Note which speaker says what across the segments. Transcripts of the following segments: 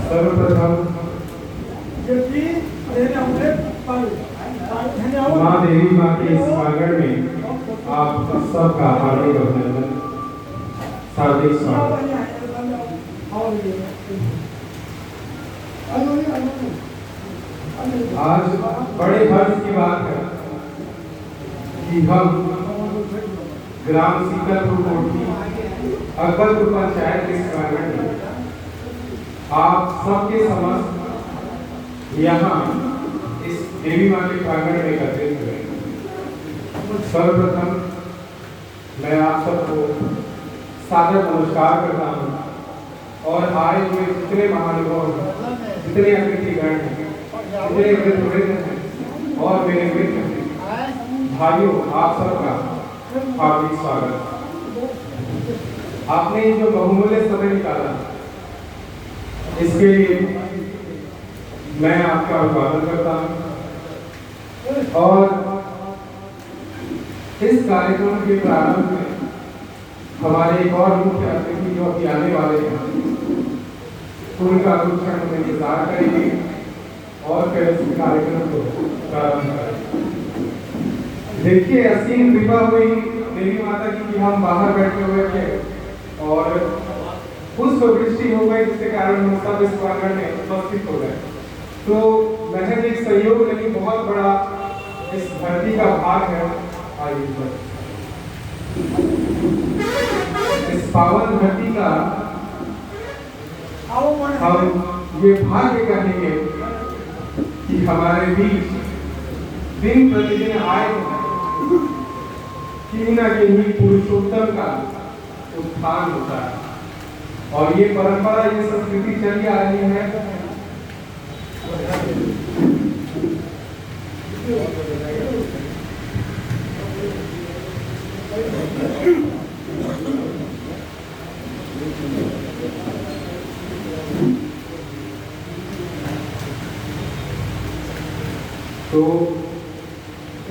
Speaker 1: सर्वप्रथम माँ देवी माँ के इस प्रांगण में आप सबका हार्दिक अभिनंदन, हार्दिक स्वागत। आज बड़े हर्ष की बात है कि हम ग्राम सीतापुर कोठी अकबरपुर पंचायत के प्रांगण में आप सबके समक्ष यहाँ इस देवी माँ के प्रांगण में एकत्रित हुए। सर्वप्रथम मैं आप सबको सादर नमस्कार करता हूँ और आए हुए जितने महानुभाव, जितने अतिथिगण हैं, जितने वृद्ध हैं और मेरे मित्र भाइयों, आप सबका हार्दिक स्वागत। आपने जो बहुमूल्य समय निकाला इसके लिए मैं आपका अभिवादन करता हूं और इस कार्यक्रम के प्रारंभ में हमारे एक और मुख्य अतिथि जो अभी आने वाले हैं उनका कुछ क्षण में इंतजार करेंगे और फिर इस कार्यक्रम को प्रारंभ करेंगे। देखिए, असीम कृपा हुई देवी माता की कि हम बाहर बैठे हुए थे और पुष्प वृष्टि हो गई, जिसके कारण हम सब इस प्रांगण में उपस्थित हो गए। तो महज एक सहयोग नहीं, बहुत बड़ा इस धरती का भाग है। इस पावन धरती का हम ये भाग्य कहेंगे कि हमारे बीच दिन प्रतिदिन आए कहीं ना कहीं पुरुषोत्तम का उत्थान होता है और ये परंपरा, ये संस्कृति चली आ रही है। तो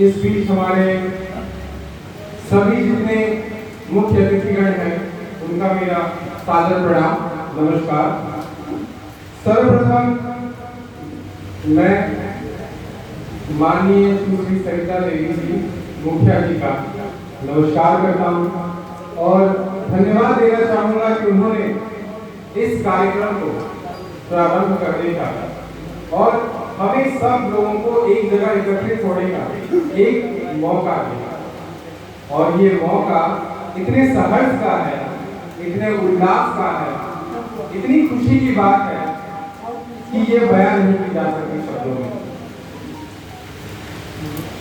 Speaker 1: इस बीच हमारे सभी जितने मुख्य अतिथिगण हैं उनका मेरा सादर प्रणाम, नमस्कार। सर्वप्रथम मैं माननीय सुश्री सरिता देवी जी मुखिया जी का नमस्कार करता हूँ और धन्यवाद देना चाहूँगा कि उन्होंने इस कार्यक्रम को प्रारंभ करने का और हमें सब लोगों को एक जगह एकत्रित होने का एक मौका दिया। और ये मौका इतने सहर्ष का है, इतने उल्लास का है, इतनी खुशी की बात है कि ये बयान नहीं की जा सकती शब्दों में।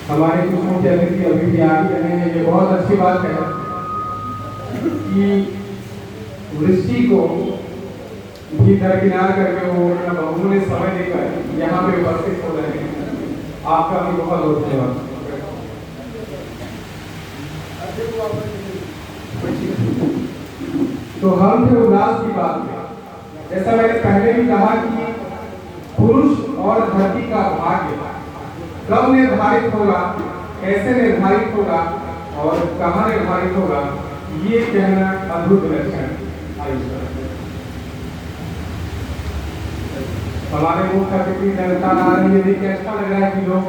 Speaker 1: हमारे कुछ मुख्य अतिथि अभी भी आ रहे हैं, ये बहुत अच्छी बात है कि वृष्टि को भी दरकिनार करके वो अपना बहुमूल्य समय देकर यहाँ पे उपस्थित हो रहे हैं। आपका भी बहुत बहुत धन्यवाद। तो हम थे उल्लास की बात में, जैसा मैंने पहले भी कहा कि पुरुष और धरती का भाग्य कब निर्धारित होगा, कैसे निर्धारित होगा और कहाँ निर्धारित होगा, ये कहना अद्भुत लक्षण। हमारे मुख्य अतिथि जनता आ रही है, देखिए अच्छा लग रहा है कि लोग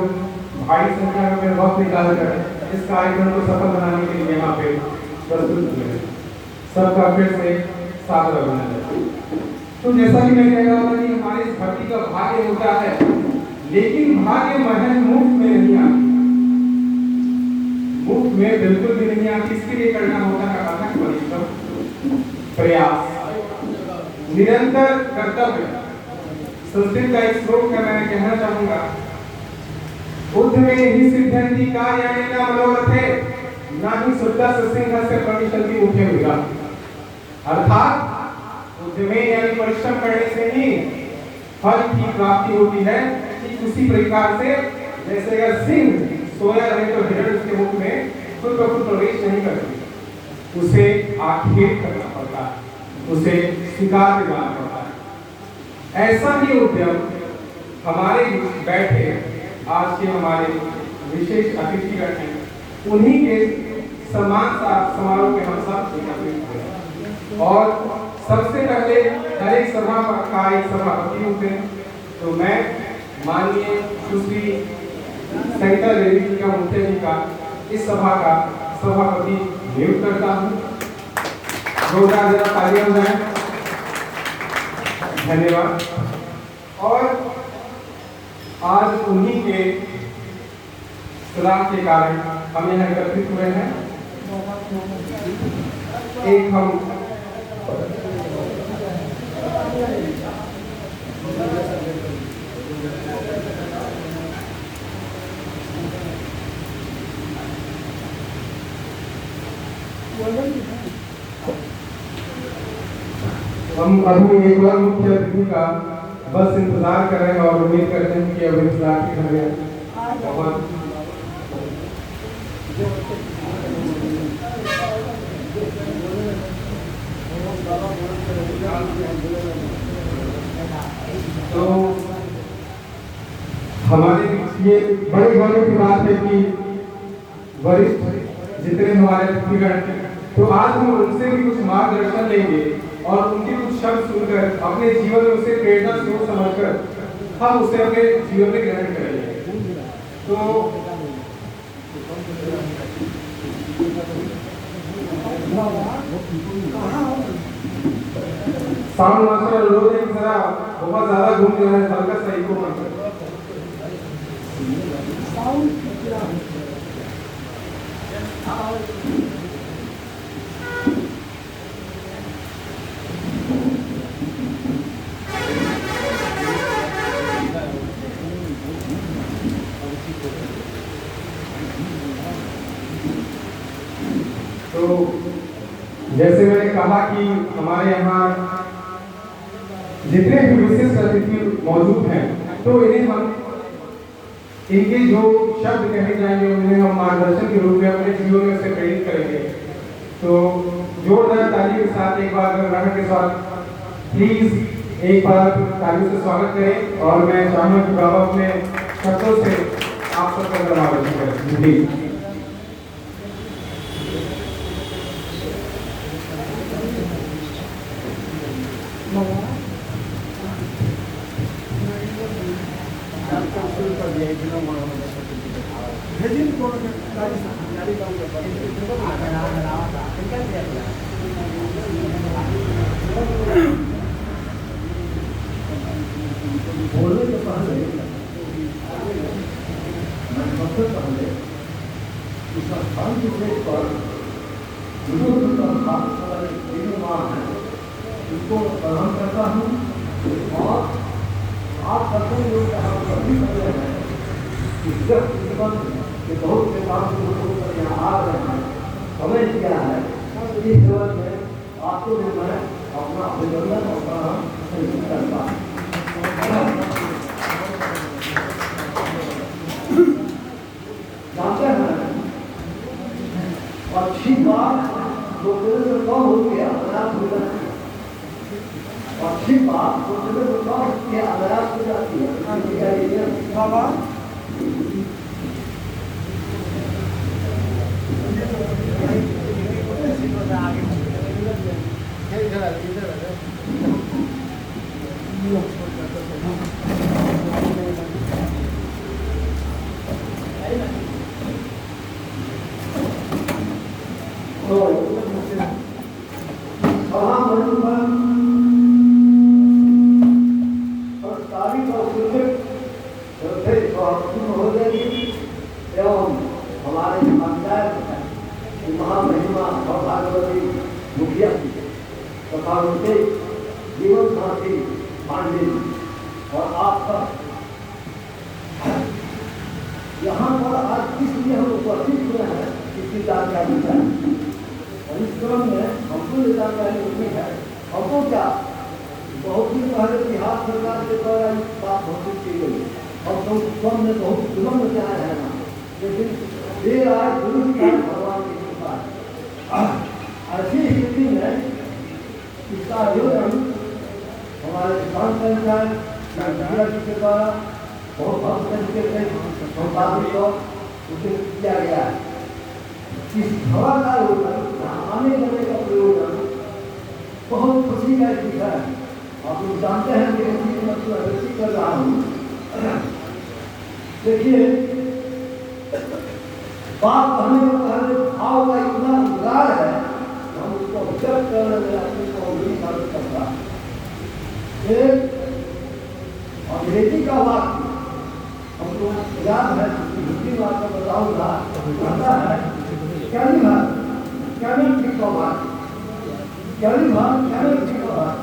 Speaker 1: भारी संख्या में वक्त निकाल कर इस कार्यक्रम को सफल बनाने के लिए यहाँ पे प्रस्तुत हुए। सबका फिर से सादर अभिनंदन। तो जैसा कि मैं कह रहा था कि हमारे इस धरती का भाग्य होता है लेकिन भाग्य महल मुफ्त में नहीं आती, मुफ्त में बिल्कुल भी नहीं आती। इसके लिए करना होता है अथक परिश्रम, प्रयास, निरंतर कर्तव्य। संस्कृत का एक श्लोक है, मैं कहना चाहूंगा, उद्यमे हि सिद्ध्यन्ति कार्याणि न मनोरथे, न हि शुद्धस्य सिंहस्य प्रतिशन्ति उद्यमिका। अर्थात उद्यमे यानी परिश्रम करने से ही फल की प्राप्ति होती है। ठीक उसी प्रकार से जैसे अगर सिंह सोया रहे तो हिरण उसके मुख में खुद ब खुद प्रवेश नहीं करती, उसे आखेट करना पड़ता है, उसे शिकार दिलाना पड़ता है। ऐसा ही उद्यम हमारे बीच बैठे आज के हमारे विशेष अतिथिगण हैं, उन्हीं के सम्मान समारोह के हम सब एकत्रित हुए। और सबसे पहले हर एक सभा का एक सभापति होते हैं, तो मैं माननीय सुश्री सरिता देवी जी का मुख्य जी का इस सभा का सभापति नियुक्त करता हूँ। जोरदार जरा तालियां बजाएं। धन्यवाद। और आज उन्हीं के सलाह के कारण हम यहाँ एकत्रित हुए हैं। एक हम अभी एक बार मुख्य अतिथि का बस इंतजार कर रहे हैं और उम्मीद करते हैं कि अब इंतजार की हमें बहुत तो हमारे ये बड़े गौरव की बात है कि वरिष्ठ जितने हमारे अतिथिगण, तो आज हम उनसे भी कुछ मार्गदर्शन लेंगे और उनके कुछ शब्द सुनकर अपने जीवन में उसे प्रेरणा स्रोत समझकर हम उसे अपने जीवन में ग्रहण करेंगे। तो साउंड मास्टर अनुरोध है कि जरा बहुत ज्यादा घूम रहा है, हल्का सा इको मत करो। तो जैसे मैंने कहा कि हमारे यहाँ जितने भी विशिष्ट अतिथि मौजूद हैं, तो इन्हें हम इनके जो शब्द कहे जाएंगे उन्हें हम मार्गदर्शन के रूप में अपने जीवन में से प्रेरित करेंगे। तो जोरदार ताली के साथ एक बार ग्रहण के साथ प्लीज एक बार ताली से स्वागत करें। और मैं चाहूँगा कि बाबा अपने शब्दों से आप सबका मार्गदर्शन करें।
Speaker 2: इसको प्रणाम करता हूँ और आप सबको बहुत से काम यहाँ आ रहे हैं, समय क्या है, इस जगह में आपको भी मैं अपना अभिनंदन और प्रणाम करता हूँ। जानते हैं अच्छी बात जो दिल से कम होती है अनायास हो जाती है, अच्छी बात जो दिल से कम होती है अनायास हो जाती है। बाबा और उनके जीवन साथी पांडे और आप सब यहाँ पर आज इसलिए हम उपस्थित हुए हैं इसकी जानकारी है और इस क्रम में हमको ये जानकारी नहीं है। हमको क्या बहुत दिन पहले बिहार सरकार के द्वारा इस बात घोषित की गई और तो क्रम में बहुत विलम्ब से आए हैं ना, लेकिन देर आए दुरुस्त आए भगवान की कृपा। ऐसी स्थिति में इसका आयोजन हमारे किसान पंचायत के द्वारा बहुत भक्त तरीके से संपादित और उसे किया गया है। इस हवा का आयोजन आने जाने का प्रयोजन बहुत खुशी का विषय है। आप लोग जानते हैं कि मैं अभिषेक कर रहा हूँ। देखिए बात कहने में पहले भाव का इतना उदार है हम उसको व्यक्त करने में अपने को नहीं साबित करता। अंग्रेजी का वाक्य हमको याद है, हिंदी वाक्य बताऊंगा, कहता है कैनी भाग कैनी ठीक बात कैनी भाग कैनी ठीक बात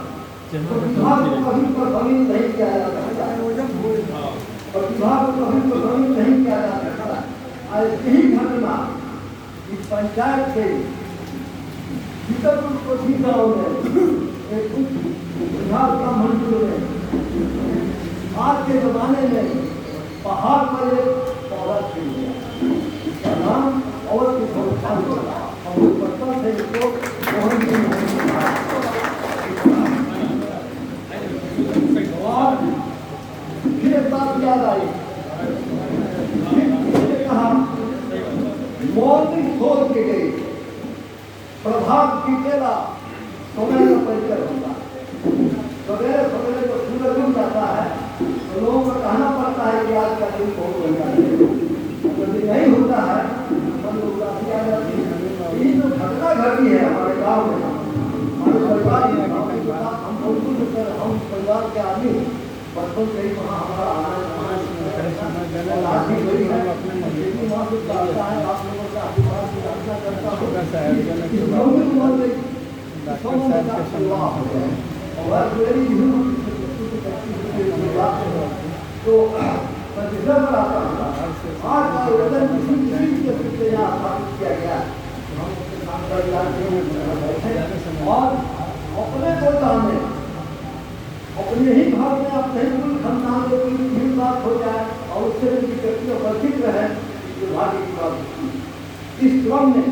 Speaker 2: प्रतिभा को कभी प्रभावित नहीं किया जा सकता, प्रतिभा को कभी प्रभावित नहीं किया जा सकता। ऐसी ही घटना इस पंचायत के भीतरपुर कोठी गाँव में एक विभाग का मंजूर में आज के जमाने में पहाड़ पर एक पौधा खिल गया, इसका नाम अवध की संस्थान होगा। हम लोग बचपन से इसको मोहन और फिर एक बात याद आई, कहा मौलिक सोच के गई प्रभाव बीतेगा समय का परिचय होगा। सवेरे सवेरे जो सूरज उग जाता है तो लोगों को कहना पड़ता है कि आज का दिन बहुत बढ़िया है, यदि नहीं होता है तो लोग उदासी आ जाती है। ये जो घटना घटी है हमारे गाँव में, हमारे परिवार में, हम बहुत हम परिवार के आदमी बचपन से ही वहाँ हमारा आना आप लोगों का आशीर्वाद की प्रार्थना करता हूँ तो मैं दूसरा पर आता हूँ। आज का आयोजन किसी के सूत्र यहाँ स्थापित किया गया और अपने को जाने अपने ही घर में अपने कुल खानदान को कोई बात हो जाए और उससे व्यक्ति उपस्थित रहे तो भाग्य की बात। इस क्रम में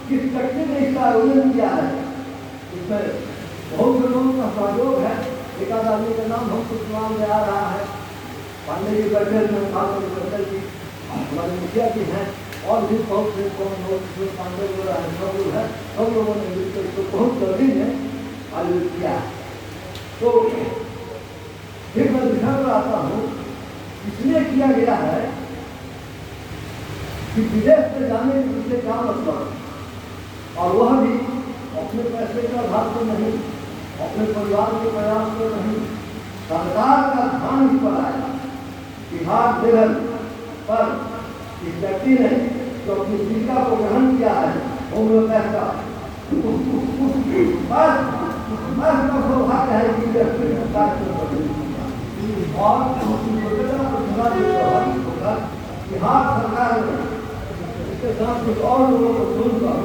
Speaker 2: किस व्यक्ति ने इसका आयोजन किया है इसमें बहुत से लोगों का सहयोग है। एक आदमी का नाम हमको सुनाम में आ रहा है, पांडे जी बैठे में बैठे जी हमारे मुखिया जी हैं और भी बहुत से पांडे वगैरह है, सब लोग हैं, सब लोगों ने मिलकर इसको बहुत जल्दी में आयोजित किया। तो फिर मैं दिखा कर आता हूँ, इसलिए किया गया है कि विदेश में जाने के पीछे क्या मतलब और वह भी अपने पैसे का आधार पर नहीं, अपने परिवार के प्रयास पर नहीं, सरकार का ध्यान इस पर आया। बिहार लेवल पर इस व्यक्ति ने जो अपनी जीविका को ग्रहण किया है होम्योपैथ का बस सौभाग्य है कि व्यक्ति और बिहार सरकार ने इसके साथ कुछ और लोगों को सुनकर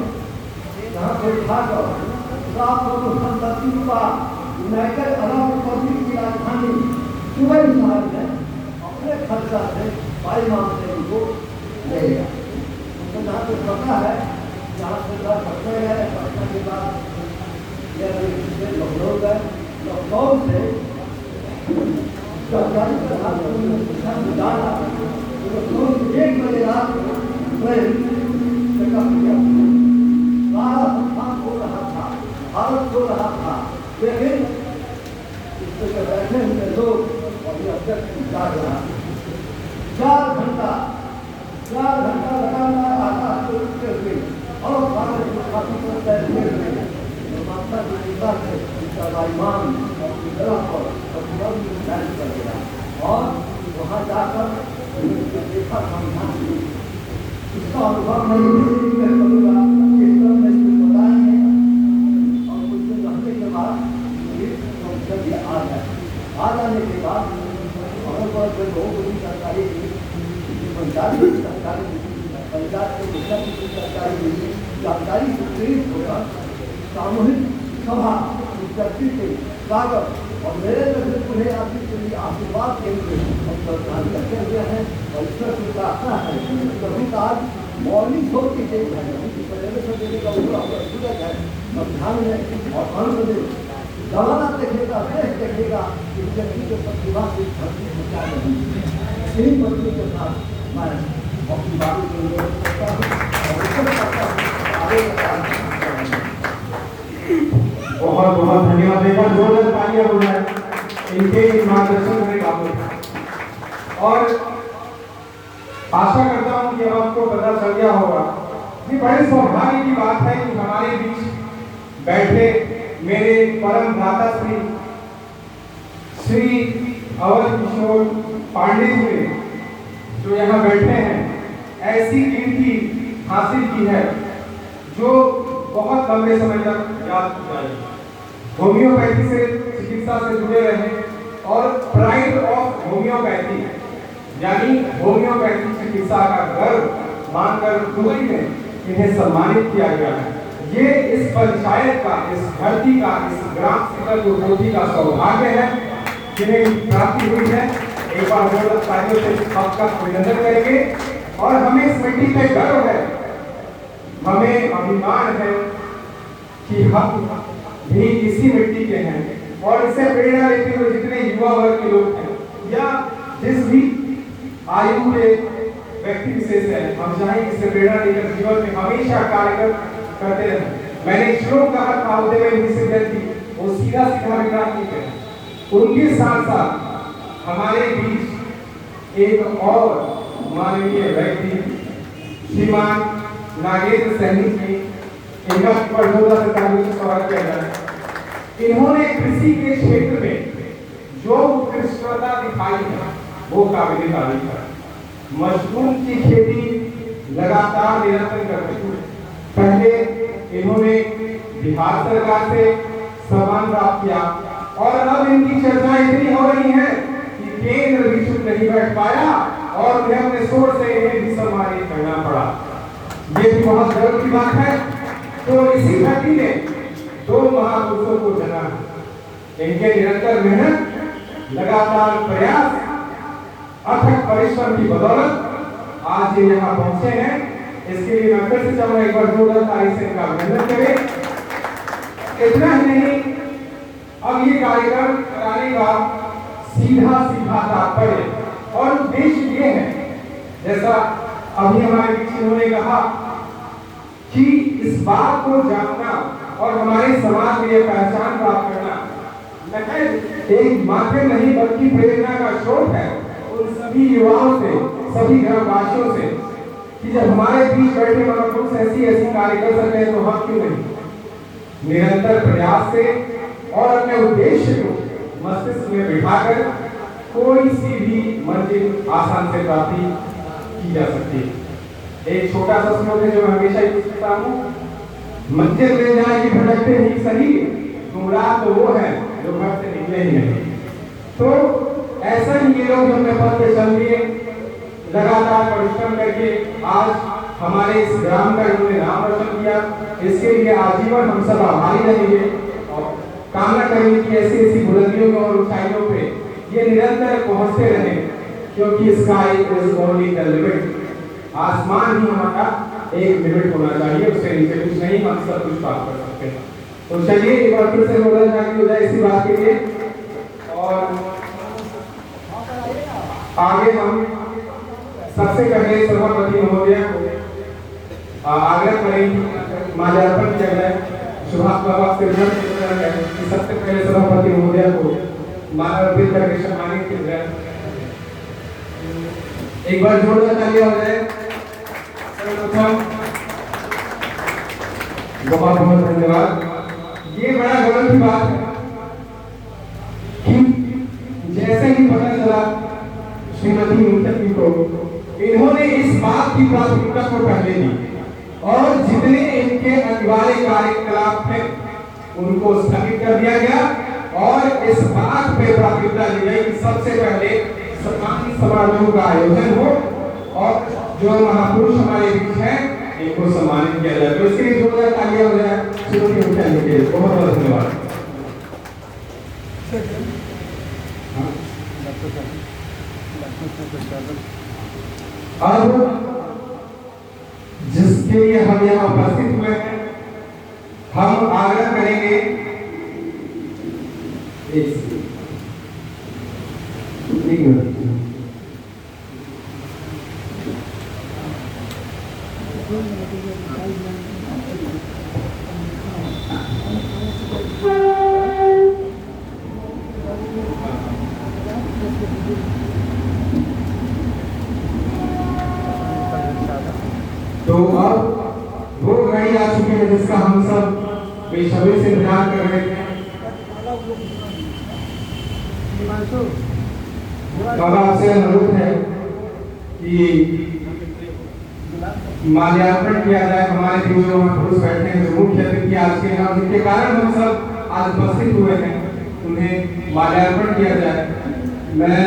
Speaker 2: यहाँ से उठाकर 700 संपत्ति का यूनाइटेड अरब रिपब्लिक की राजधानी दुबई शहर में अपने खर्चा से 22 माह से उनको ले गया। उनको जहाँ से पता है जहाँ से पटना गए, पटना के बाद लखनऊ गए, लखनऊ से सरकारी जाना लखनऊ से 1 बजे रात ट्रेन पिकअप किया। सारा संस्थान हो रहा था, भारत हो रहा था, लेकिन इससे जो बैठे हुए लोग अभी अध्यक्ष जाग रहा 4 घंटा लगातार आता उठते हुए और भारत को काफी बैठे हुए माता की पिता से उसका भाईमान अपनी तरफ पर कर गया और वहाँ जाकर देखा संस्थान इसका अनुभव नहीं करूँगा, इस तरह मैं इसको बताएंगे और कुछ दिन रहने के बाद ये आ जाने के बाद हमारे पास जो बहुत बड़ी सरकारी पंचायत की सरकारी पंचायत के मुखिया की सरकारी जानकारी सुप्रीम होकर सामूहिक सभा व्यक्ति के स्वागत और मेरे तरफ से आपकी के लिए आशीर्वाद के लिए हम प्रदान करते हुए हैं और ईश्वर की प्रार्थना है कभी आज मौलिक छोड़ की देख है से देने का सूरज है और ध्यान में और अंत में जमाना देखेगा देश देखेगा कि व्यक्ति के प्रतिभा से धरती में क्या नहीं यही बच्चों के साथ मैं अपनी बातों के लिए करता हूँ और
Speaker 1: बहुत बहुत धन्यवाद। एक बार जोरदार तालियां हो जाए इनके मार्गदर्शन में काफी। और आशा करता हूं कि अब आपको पता चल गया होगा कि बड़े सौभाग्य की बात है कि हमारे बीच बैठे मेरे परम भ्राता श्री अवध किशोर पांडे जी जो यहाँ बैठे हैं ऐसी कीर्ति हासिल की है जो बहुत लंबे समय तक याद की जाएगी। होम्योपैथी से चिकित्सा से जुड़े रहे और प्राइड ऑफ होम्योपैथी यानी होम्योपैथी चिकित्सा का गर्व मानकर दुबई में इन्हें सम्मानित किया गया है। ये इस पंचायत का, इस धरती का, इस ग्राम शिखर ज्योति का सौभाग्य है जिन्हें प्राप्ति हुई है। एक बार तालियों से आपका अभिनंदन करेंगे और हमें इस मिट्टी पे गर्व है, हमें अभिमान है कि हम भी इसी मिट्टी के हैं और इससे प्रेरणा लेते हुए जितने युवा वर्ग के लोग हैं या जिस भी आयु के व्यक्ति विशेष है हम चाहें इससे प्रेरणा लेकर जीवन में हमेशा कार्य करते रहें। मैंने श्लोक कहा था वो सीधा सीधा विकास नहीं करें। उनके साथ साथ हमारे बीच एक और माननीय व्यक्ति श्रीमान नागेंद्र सैनी जी, इनका जोरदार से तालियों से स्वागत किया जाए। इन्होंने कृषि के क्षेत्र में जो उत्कृष्टता दिखाई है वो काबिल तारीफ है। मशरूम की खेती लगातार निरंतर करते हुए पहले इन्होंने बिहार सरकार से सम्मान प्राप्त किया और अब इनकी चर्चा इतनी हो रही है कि केंद्र भी चुप नहीं बैठ पाया और उन्हें अपने शोर से इन्हें भी सम्मानित करना पड़ा। ये भी बहुत गर्व की बात है। तो इसी धरती ने दो महापुरुषों को जना है। इनके निरंतर मेहनत, लगातार प्रयास, अथक परिश्रम की बदौलत आज ये यहाँ पहुंचे हैं। इसके लिए मैं फिर से चाहूंगा एक बार जोरदार ताली से इनका अभिनंदन करें। इतना ही नहीं, अब ये कार्यक्रम कराने का सीधा सीधा तात्पर्य और उद्देश्य ये है, जैसा अभी हमारे बीच उन्होंने कहा कि इस बात को जानना और हमारे समाज में यह पहचान प्राप्त करना एक माध्यम नहीं बल्कि प्रेरणा का स्रोत है उन सभी युवाओं से, सभी ग्रामवासियों से कि जब हमारे बीच बैठे महापुरुष ऐसी कार्य कर सकते हैं तो हम क्यों नहीं। निरंतर प्रयास से और अपने उद्देश्य को मस्तिष्क में बिठाकर कोई सी भी मंजिल आसान से प्राप्ति की जा सकती है। एक छोटा सा श्लोक है जो मैं हमेशा यूज करता हूँ, मंजिल ले जाए कि भटकते ही सही, गुमराह तो वो है जो घर से निकले ही नहीं। तो ऐसा ही ये लोग हमने पद पे चल दिए, लगातार परिश्रम करके आज हमारे इस ग्राम का इन्होंने नाम रोशन किया। इसके लिए आजीवन हम सब आभारी रहेंगे और कामना करेंगे कि ऐसी ऐसी बुलंदियों और ऊंचाइयों पे ये निरंतर पहुंचते रहे, क्योंकि sky is only the limit. आसमान ही हमारा एक लिमिट होना चाहिए, उससे नीचे कुछ नहीं, हम सब कुछ प्राप्त कर सकते हैं। तो चलिए एक बार फिर से बोला जाए हो जाए इसी बात के लिए। और आगे हम सबसे पहले सभापति महोदय को आग्रह करेंगे माल्यार्पण किया जाए। सुभाष बाबा से सबसे पहले सभापति महोदय को माल्यार्पण करके सम्मानित किया जाए। एक बार जोरदार तालियां हो जाए। बहुत बहुत धन्यवाद। ये बड़ा गर्व की बात है कि जैसे ही पता चला श्रीमती मुखर्जी को, इन्होंने इस बात की प्राथमिकता को पहले दी और जितने इनके अनिवार्य कार्यकलाप थे उनको स्थगित कर दिया गया और इस बात पे प्राथमिकता दी गई कि सबसे पहले सम्मान समारोह का आयोजन हो और जो महापुरुष हमारे बीच हैं इनको सम्मानित किया जाए। तो इसके लिए जोरदार तालियां हो जाए श्रीमती मुखिया जी के। बहुत बहुत धन्यवाद। अब जिसके लिए हम यहाँ उपस्थित हुए हैं, हम आग्रह करेंगे तो अब वो घड़ी आ चुकी है जिसका हम सब बेसब्री से इंतजार कर रहे थे। बाबा आपसे अनुरोध है कि माल्यार्पण किया जाए हमारे बीच जो महापुरुष बैठे हैं, जो मुख्य अतिथि आज के यहाँ, जिनके कारण हम सब आज उपस्थित हुए हैं, उन्हें माल्यार्पण किया जाए। मैं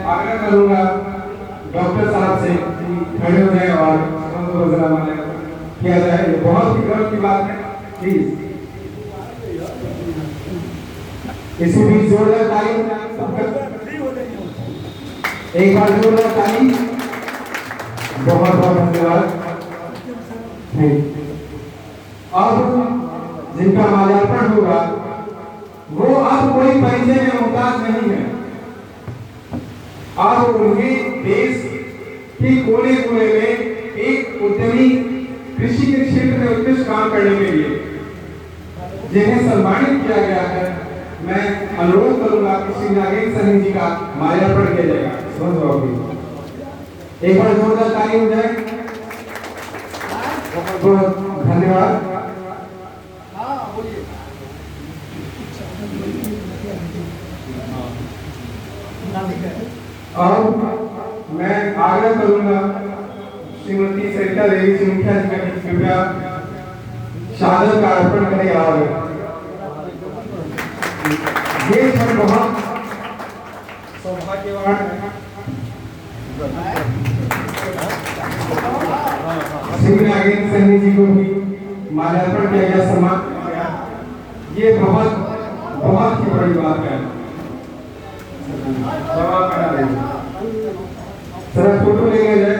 Speaker 1: आग्रह करूंगा डॉक्टर साहब से खड़े हो जाए और किया जाए। बहुत ही गर्व की बात है। प्लीज इसी बीच जोरदार ताली, एक बार जोरदार ताली। बहुत बहुत धन्यवाद। अब जिनका माल्यार्पण होगा वो अब कोई परिचय में मुहताज नहीं है। अब उन्हें देश के कोने कोने में एक उद्यमी कृषि के क्षेत्र में उत्कृष्ट काम करने के लिए जिन्हें सम्मानित किया गया है, मैं अनुरोध करूंगा कि श्री नागेंद्र सहनी जी का माल्यार्पण किया जाएगा। एक बार जोरदार ताली हो जाए। बहुत धन्यवाद। अब मैं आग्रह करूंगा श्रीमती सरिता देवी जी मुखिया जी का कृपया शादर का अर्पण करें। और ये क्षण बहुत सौभाग्यवान है। श्री नागेंद्र सहनी जी को भी माल्यार्पण किया गया, सम्मान किया गया। ये बहुत बहुत ही बड़ी बात है। सर फोटो लेके जाए।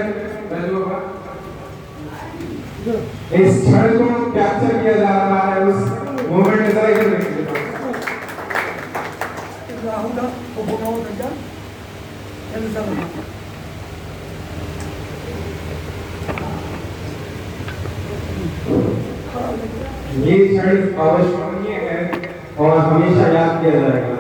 Speaker 1: इस क्षण को कैप्चर किया जा रहा है, उस मोमेंट में जरा इधर देखिए। ये क्षण अविस्मरणीय है और हमेशा याद किया जाएगा।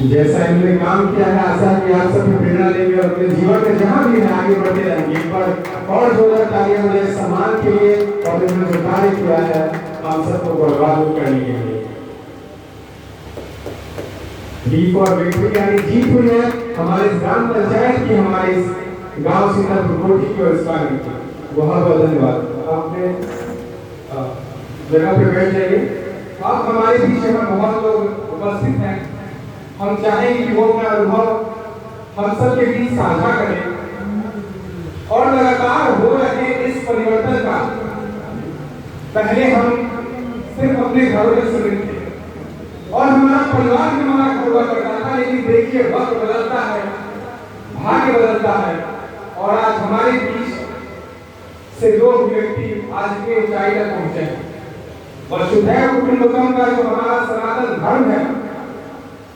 Speaker 1: जैसा इन्होंने काम किया है, आशा कि आप सब प्रेरणा लेंगे और अपने जीवन में जहां भी है आगे बढ़ते रहेंगे। पर और जोरदार तालियां हो जाए सम्मान के लिए और इन्होंने जो कार्य किया है हम सबको बर्बाद करने के लिए। डी फॉर विक्ट्री यानी जीत हुई है हमारे ग्राम पंचायत की, हमारे इस गांव सीतापुर कोठी की और इस कार्य की। बहुत बहुत धन्यवाद। आपने जगह पे बैठ जाइए। आप हमारे बीच में बहुत लोग उपस्थित हैं। हम चाहेंगे कि वो अपना अनुभव हम सब के बीच साझा करें और लगातार हो रहे इस परिवर्तन का पहले हम सिर्फ अपने घरों में सुने थे और हमारा परिवार भी हमारा घर हुआ करता था, लेकिन देखिए वक्त बदलता है, भाग्य बदलता है और आज हमारे बीच से लोग व्यक्ति आज के ऊंचाई तक पहुंचे हैं। वसुधैव कुटुंबकम का जो हमारा सनातन धर्म है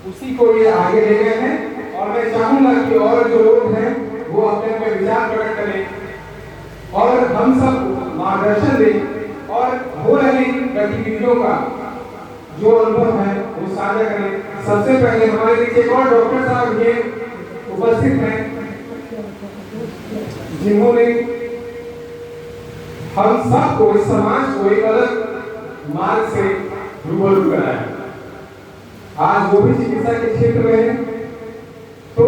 Speaker 1: उसी को ये आगे ले गए हैं और मैं चाहूंगा कि और जो लोग हैं वो अपने अपने विचार प्रकट करें और हम सब मार्गदर्शन दें और हो रही गतिविधियों का जो अनुभव है वो साझा करें। सबसे पहले हमारे बीच एक और डॉक्टर साहब ये उपस्थित हैं जिन्होंने हम सबको इस समाज को एक अलग मार्ग से रूबरू कराया। आज वो भी चिकित्सा के क्षेत्र में है, तो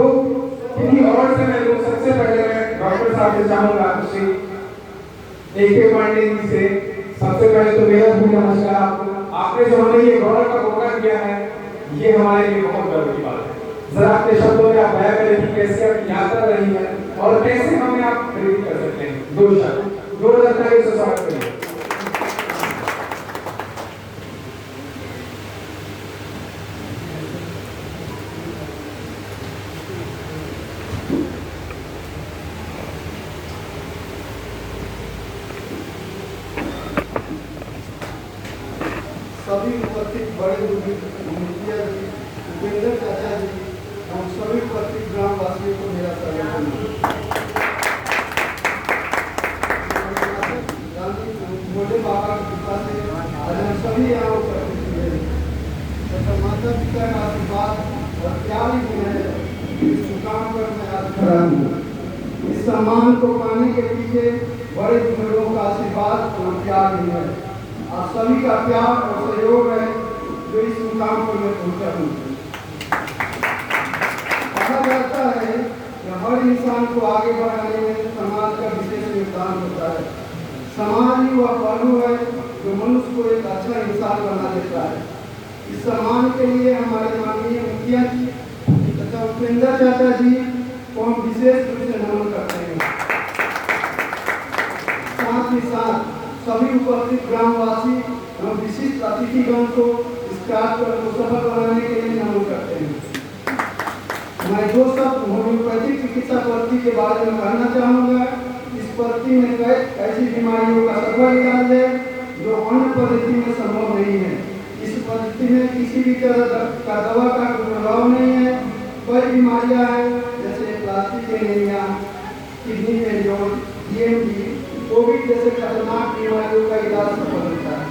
Speaker 1: किन्हीं और से मैं सबसे पहले डॉक्टर करना चाहूंगा श्री AK पांडे जी से। सबसे पहले तो मेरा भी नमस्कार आपको। आपने जो हमें ये गौरव का मौका दिया है, ये हमारे लिए बहुत गर्व की बात है। जरा अपने शब्दों में आप बयां करें कि कैसे आपकी यात्रा रही है और कैसे हमें आप प्रेरित कर सकते हैं। दो शब्द, जोरदार तालियों से स्वागत करिए।
Speaker 2: सभी उपस्थित बड़े मुखिया जी, उपेंद्र चाचा जी और सभी उपस्थित ग्रामवासियों को मेरा सलाम। भोले बाबा की कृपा से आज हम सभी यहाँ उपस्थित हुए हैं। माता पिता का आशीर्वाद और प्यार ही है इस मुकाम पर मैं आज खड़ा हूँ। इस सम्मान को पाने के पीछे बड़े बुजुर्गों का आशीर्वाद और प्यार ही है। आप सभी का प्यार और सहयोग है जो इस मुकाम पर मैं पहुंचा हूँ। कहा जाता है कि हर इंसान को आगे बढ़ाने में समाज का विशेष योगदान होता है। समाज ही वह पहलू है जो मनुष्य को एक अच्छा इंसान बना देता है। इस सम्मान के लिए हमारे माननीय मुखिया तथा उपेंद्र चाचा जी को हम विशेष रूप से नमन करते हैं। साथ ही साथ सभी उपस्थित ग्रामवासी एवं विशिष्ट अतिथिगण को इस कार्यक्रम को सफल बनाने के लिए नमन करते हैं। मैं दो शब्द होम्योपैथिक चिकित्सा पद्धति के बारे में कहना चाहूँगा। इस पद्धति में ऐसी बीमारियों का सफल इलाज है जो अन्य पद्धति में संभव नहीं है। इस पद्धति में किसी भी तरह का दवा का प्रभाव नहीं है। कई बीमारियाँ हैं जैसे plastic anaemia, kidney failure, DMD, Covid जैसे खतरनाक बीमारियों का इलाज सफल होता है।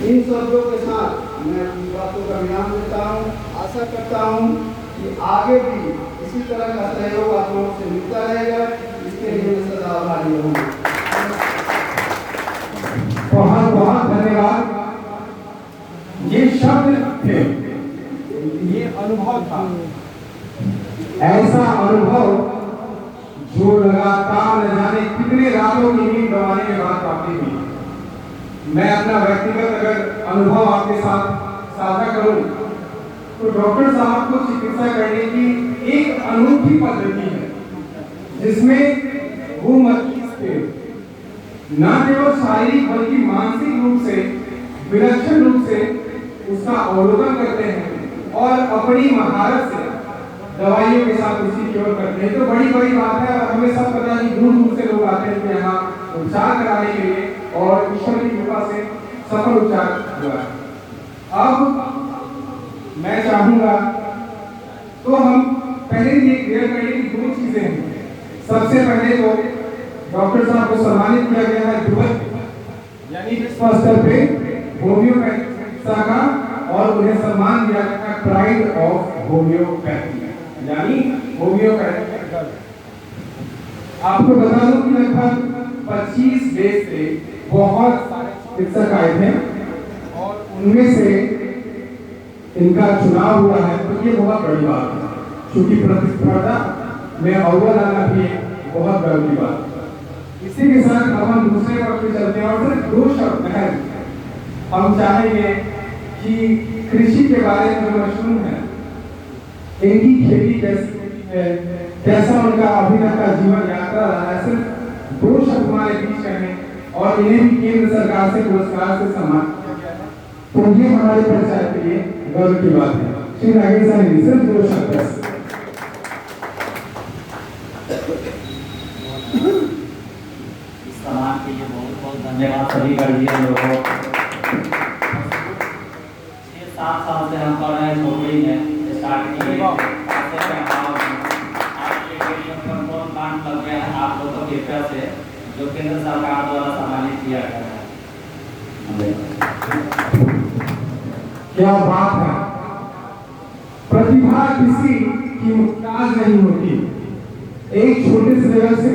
Speaker 2: इन शब्दों के साथ मैं बातों का विराम देता हूँ। आशा करता हूँ कि आगे भी इसी तरह का सहयोग आप लोगों से मिलता रहेगा। इसके लिए मैं सदा आभारी रहूँगा।
Speaker 1: बहुत बहुत धन्यवाद। ये शब्द थे, ये अनुभव था, ऐसा अनुभव जो लगातार न जाने कितने रातों की नींद गंवाने के बाद प्राप्ति हुई। मैं अपना व्यक्तिगत अगर अनुभव आपके साथ साझा करूं तो डॉक्टर साहब को चिकित्सा करने की एक अनूठी पद्धति है जिसमें वो मरीज के न केवल शारीरिक बल्कि मानसिक रूप से विलक्षण रूप से उसका अवलोकन करते हैं और अपनी महारत से दवाइयों के साथ उसी क्योर करते हैं। तो बड़ी बड़ी बात है और हमें सब पता है कि दूर दूर से लोग आते हैं यहाँ उपचार कराने के लिए और ईश्वर की कृपा से सफल उपचार हुआ है। अब मैं चाहूंगा तो हम पहले ये क्लियर कर लें कि दो चीजें हैं। सबसे पहले तो डॉक्टर साहब को सम्मानित किया गया है ध्रुव यानी विश्व स्तर पे होम्योपैथी चिकित्सा का और उन्हें सम्मान दिया गया है प्राइड ऑफ होम्योपैथी यानी होम्योपैथी। आपको बता दूं कि लगभग 25 देश से बहुत सारे चिकित्सक आए थे और उनमें से इनका चुनाव हुआ है। तो ये बहुत बड़ी बात है क्योंकि प्रतिस्पर्धा में अव्वल आना भी बहुत गर्व की बात है। इसी के साथ अब हम दूसरे पक्ष पे चलते हैं और सिर्फ दो शब्द है हम चाहेंगे कि कृषि के बारे में जो मशहूर है, इनकी खेती कैसी होती है, कैसा उनका अभी तक का जीवन यात्रा रहा है, सिर्फ दो शब्द हमारे बीच कहें और इन्हें भी केंद्र सरकार से पुरस्कार से सम्मानित किया गया है। तो ये हमारे पंचायत के लिए गर्व की बात है। श्री नागेश जी सिर्फ दो शब्द है।
Speaker 3: सम्मान के लिए बहुत बहुत धन्यवाद सभी गणित लोगों। 6-7 साल से हम कर रहे हैं नौकरी में स्टार्ट किए प्लांट लग गया है आप लोगों की कृपया से जो केंद्र सरकार द्वारा सम्मानित किया गया है।
Speaker 1: क्या बात है। प्रतिभा किसी की मुहताज नहीं होती। एक छोटे से जगह से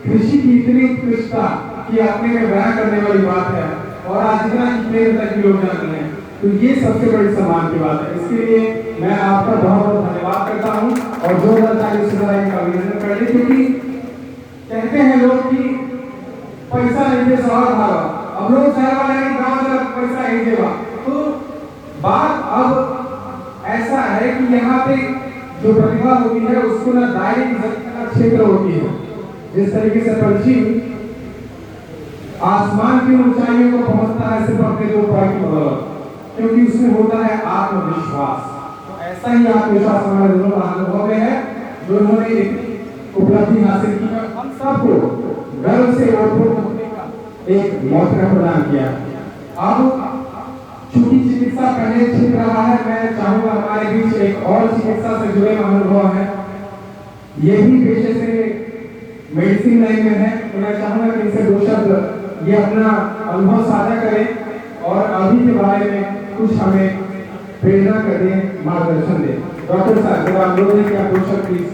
Speaker 1: कृषि की इतनी उत्कृष्टता कि अपने में बयां करने वाली बात है और आज इतना केंद्र तक लोग जानते हैं। तो ये सबसे बड़ी सम्मान की बात है। इसके लिए मैं आपका बहुत बहुत धन्यवाद करता हूँ और जोरदार ताली से का अभिनंदन कर ली, क्योंकि कहते हैं लोग कि पैसा नहीं दे शहर भागा, अब लोग शहर वाले गाँव जरा पैसा नहीं देगा। तो बात अब ऐसा है कि यहाँ पे जो प्रतिभा होती है उसको ना दायरे क्षेत्र होती है। जिस तरीके से पंछी आसमान की ऊंचाइयों को पहुंचता है सिर्फ अपने दो पैर की बदौलत, क्योंकि उसमें होता है आत्मविश्वास। तो ऐसा ही आत्मविश्वास हमारे दोनों अनुभव में है जो उन्होंने एक उपलब्धि हासिल की, हम सबको गर्व से ओढ़ एक मौका प्रदान किया। अब चूंकि चिकित्सा पहले छिप रहा है, मैं चाहूंगा हमारे बीच एक और चिकित्सा से जुड़े अनुभव है, ये भी पेशे से मेडिसिन लाइन में है, तो मैं चाहूंगा कि इनसे दो शब्द ये अपना अनुभव साझा करें और अभी के बारे में कुछ हमें प्रेरणा कर दें, मार्गदर्शन दें। डॉक्टर साहब, मेरा अनुरोध है कि आप दो शब्द प्लीज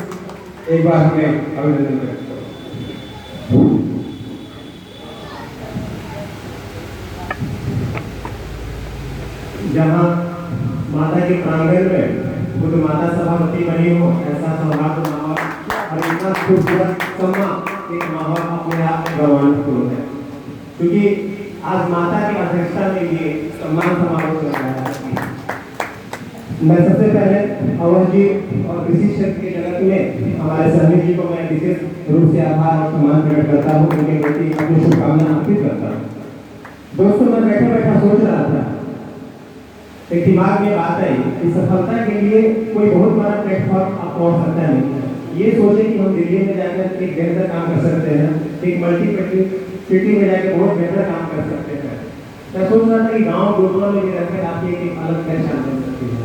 Speaker 1: एक बार हमें अभिनंदन करें।
Speaker 4: जहाँ माता के प्रांगण में खुद माता सभापति बनी हो, ऐसा सौभाग्य माहौल और इतना खूबसूरत सम्मा एक माहौल अपने आप में गौरवान्वित है, क्योंकि आज माता की अध्यक्षता में ये सम्मान समारोह चल रहा है। मैं सबसे पहले अवध जी और कृषि क्षेत्र के जगत में हमारे सहनी जी को मैं विशेष रूप से आभार और सम्मान प्रकट करता हूँ, उनके प्रति अपनी शुभकामना अर्पित करता हूँ। दोस्तों, मैं बैठा बैठा सोच रहा था, एक दिमाग में बात आई कि सफलता के लिए कोई बहुत बड़ा प्लेटफॉर्म आप पहुंच सकता नहीं है। ये सोचे कि हम दिल्ली में जाकर एक बेहतर काम कर सकते हैं, एक मल्टी सिटी में जाकर बहुत बेहतर काम कर सकते हैं। मैं सोच रहा था कि गाँव गुरुकुल में भी रहकर आपकी एक अलग पहचान बन सकती है।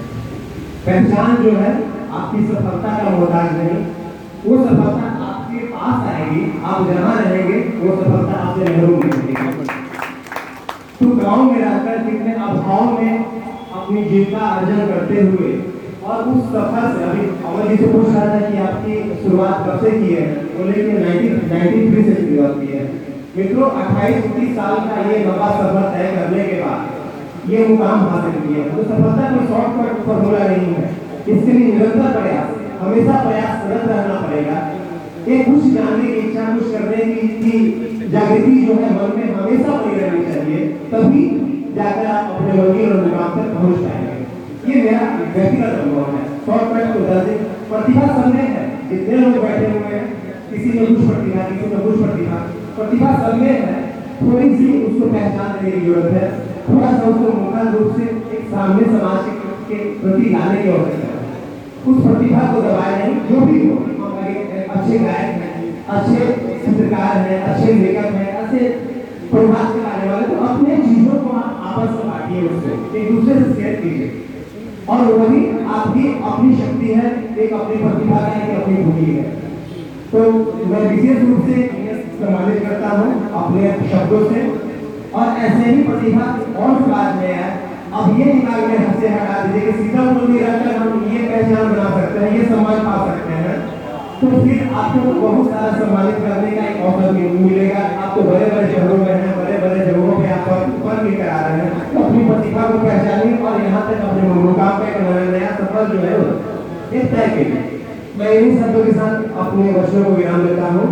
Speaker 4: पहचान जो है आपकी सफलता का मोहताज नहीं, वो सफलता आपके पास आएगी, आप जहाँ रहेंगे वो सफलता आपसे महरूम नहीं होगी। तो गाँव में रहकर कितने अभाव में अपनी जीविका अर्जन करते हुए और उस सफर से, अभी अमर जी से पूछ रहा था कि आपकी शुरुआत कब से की है, बोले कि 1993 से शुरुआत की है। मित्रों, 28-29 साल का ये लंबा सफर तय करने के बाद ये मुकाम हासिल किया है। तो सफलता कोई शॉर्टकट फॉर्मूला नहीं है, इसके लिए निरंतर प्रयास, हमेशा प्रयासरत रहना पड़ेगा। ये कुछ जानने की इच्छा, कुछ करने की जागृति जो है मन में हमेशा बनी रहनी चाहिए, तभी जाकर आप अपने मंजिल और मुकाम तक पहुंच पाएंगे। ये मेरा व्यक्तिगत अनुभव है। शॉर्टकट को दर्ज प्रतिभा सबने है, जितने लोग बैठे हुए हैं, किसी में कुछ प्रतिभा, किसी में कुछ प्रतिभा सबने है। थोड़ी सी उसको पहचान देने की जरूरत है, थोड़ा सा उसको मुखर रूप से एक सामने समाज के प्रति लाने की आवश्यकता है। उस प्रतिभा को दबाए नहीं, जो भी हो, अच्छे गायक हैं, अच्छे चित्रकार हैं, अच्छे लेखक हैं, अच्छे प्रभात चलाने वाले, तो अपने चीजों को आप आपस में बांटिए, उससे एक दूसरे से शेयर कीजिए, और वही आपकी अपनी शक्ति है, एक अपनी प्रतिभा है, एक अपनी भूमि है। तो मैं विशेष रूप से सम्मानित करता हूँ अपने शब्दों से, और ऐसे ही प्रतिभा और बात में है। अब ये दिमाग में हंसे हटा दीजिए कि सीतापुर में रहकर हम ये पहचान बना सकते हैं, ये सम्मान पा सकते हैं, तो फिर आपको बहुत सारा सम्मानित करने का एक अवसर मिलेगा। आप तो बड़े बड़े शहरों में हैं, बड़े बड़े जगहों पे आप ऊपर लेकर आ रहे हैं, तो अपनी प्रतिभा को पहचानिए और यहाँ तक अपने मुकाम पे नया सफर जो है एक तय कीजिए। मैं इन्हीं शब्दों के साथ अपने वचनों को विराम देता हूँ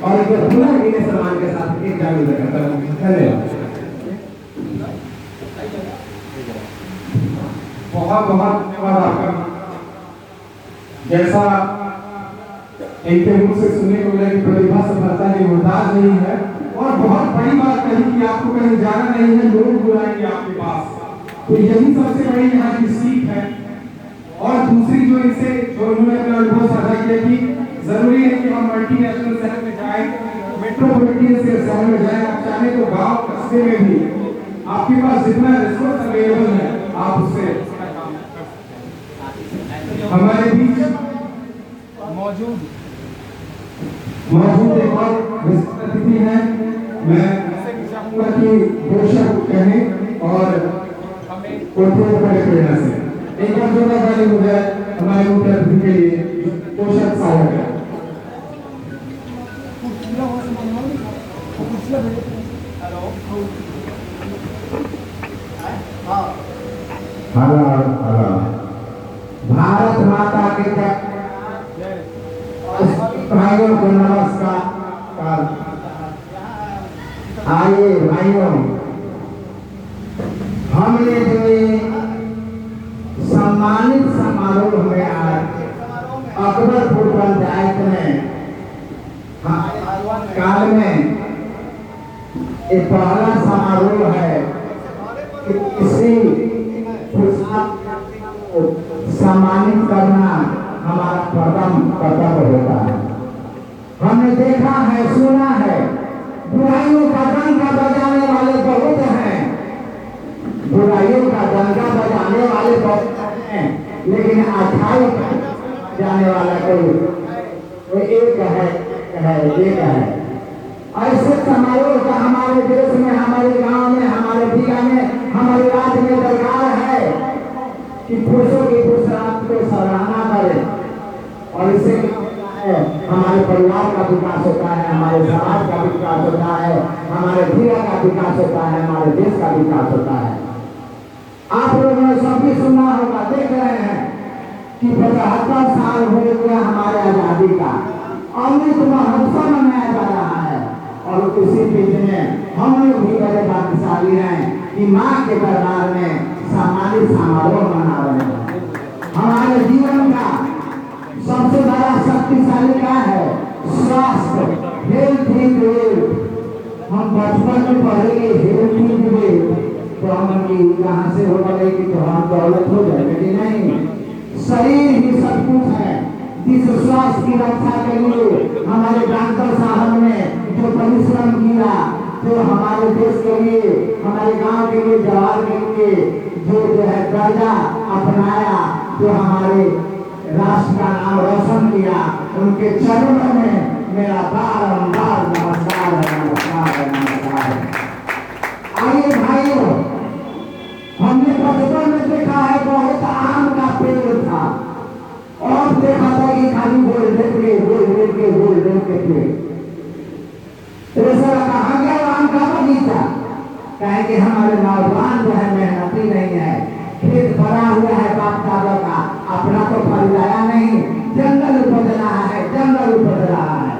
Speaker 4: और पुनः इन्हें सम्मान के साथ एक जागरूक करता हूँ। धन्यवाद।
Speaker 1: बहुत बहुत धन्यवाद आपका। जैसा इनके मुख से सुनने को मिला कि प्रतिभा सफलता की मोहताज नहीं है, और बहुत बड़ी बात कही कि आपको कहीं जाना नहीं है, लोग बुलाएंगे आपके पास, तो यही सबसे बड़ी यहाँ की सीख है। और दूसरी जो इनसे जो इन्होंने अपना अनुभव साझा किया कि जरूरी है कि हम मल्टीनेशनल शहर में जाए, मेट्रोपॉलिटन शहर में जाए, आप चाहे तो गाँव कस्बे में भी आपके पास जितना रिसोर्स अवेलेबल है आप उससे हमारे बीच मौजूद एक और अतिथि है। मैं चाहूंगा कि दो शब्द कहें और प्रेरणा से एक बार जोरदार ताली हो जाए हमारे मुख्य अतिथि के लिए, दो शब्द साझा करें।
Speaker 2: हेलो, हाँ
Speaker 5: भारत माता के भाइयों को नमस्कार। आइए भाइयों, हमने जो सम्मानित समारोह में आज अकबरपुर पंचायत में काल में एक पहला समारोह है कि किसी सम्मानित करना हमारा प्रथम कर्तव्य होता है। हमने देखा है, सुना है, बुराइयों का डंका बजाने वाले बहुत हैं, बुराइयों का डंका बजाने वाले बहुत हैं, लेकिन अच्छाई का जाने वाला कोई एक है। ऐसे समारोह का हमारे देश में, हमारे गांव में, हमारे जिला में, हमारे राज्य में दरकार है कि पुरुषों की पुरुषार्थ को सराहना करें और इससे हमारे परिवार का विकास होता है, हमारे समाज का विकास होता है, हमारे जिला का विकास होता है, हमारे देश का विकास होता है। आप लोगों ने सभी सुना होगा, देख रहे हैं कि 75 साल हो गया हमारे आजादी का, अमृत महोत्सव मनाया जा रहा है और उसी बीच में हम लोग भी बड़े भाग्यशाली हैं कि माँ के दरबार में सम्मानित समारोह मना रहे हैं। हमारे जीवन का सबसे बड़ा शक्तिशाली क्या है? स्वास्थ्य, हेल्थ इज वेल्थ। हम बचपन में पढ़ेंगे हेल्थ इज वेल्थ तो हम यहाँ से हो जाएगी तो हम दौलत हो जाएगी कि नहीं। शरीर ही सब कुछ है। जिस स्वास्थ्य की रक्षा के लिए हमारे डॉक्टर साहब ने जो परिश्रम किया, जो हमारे देश के लिए, हमारे गांव के लिए, जवार के लिए जो है कर्जा अपनाया, जो हमारे राष्ट्र का नाम रोशन किया, उनके चरणों में मेरा बारंबार नमस्कार है, नमस्कार है, नमस्कार है। आइए भाइयों, हमने बचपन में देखा है बहुत आम का पेड़ था और देखा था कि खाली गोल्डन के पेड़। कहा गया आम का बगीचा, कहे कि हमारे नौजवान जो है मेहनती नहीं है, खेत भरा हुआ है बाप दादा का, अपना तो फल लाया नहीं, जंगल उपज रहा है, जंगल उपज रहा है।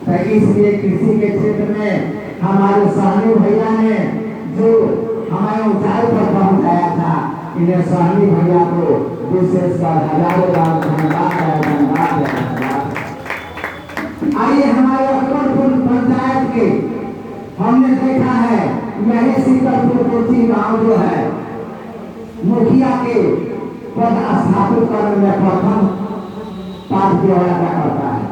Speaker 5: तो इसलिए कृषि के क्षेत्र में हमारे सहनी भैया ने जो हमें ऊंचाई पर पहुंचाया था, इन्हें सहनी भैया को विशेषकर हजारों बार धन्यवाद है। आइए हमारे अकबरपुर पंचायत के हमने देखा है यही शीतलपुर कोची गांव जो है मुखिया के पद स्थापित करने में प्रथम पाठ किया करता है।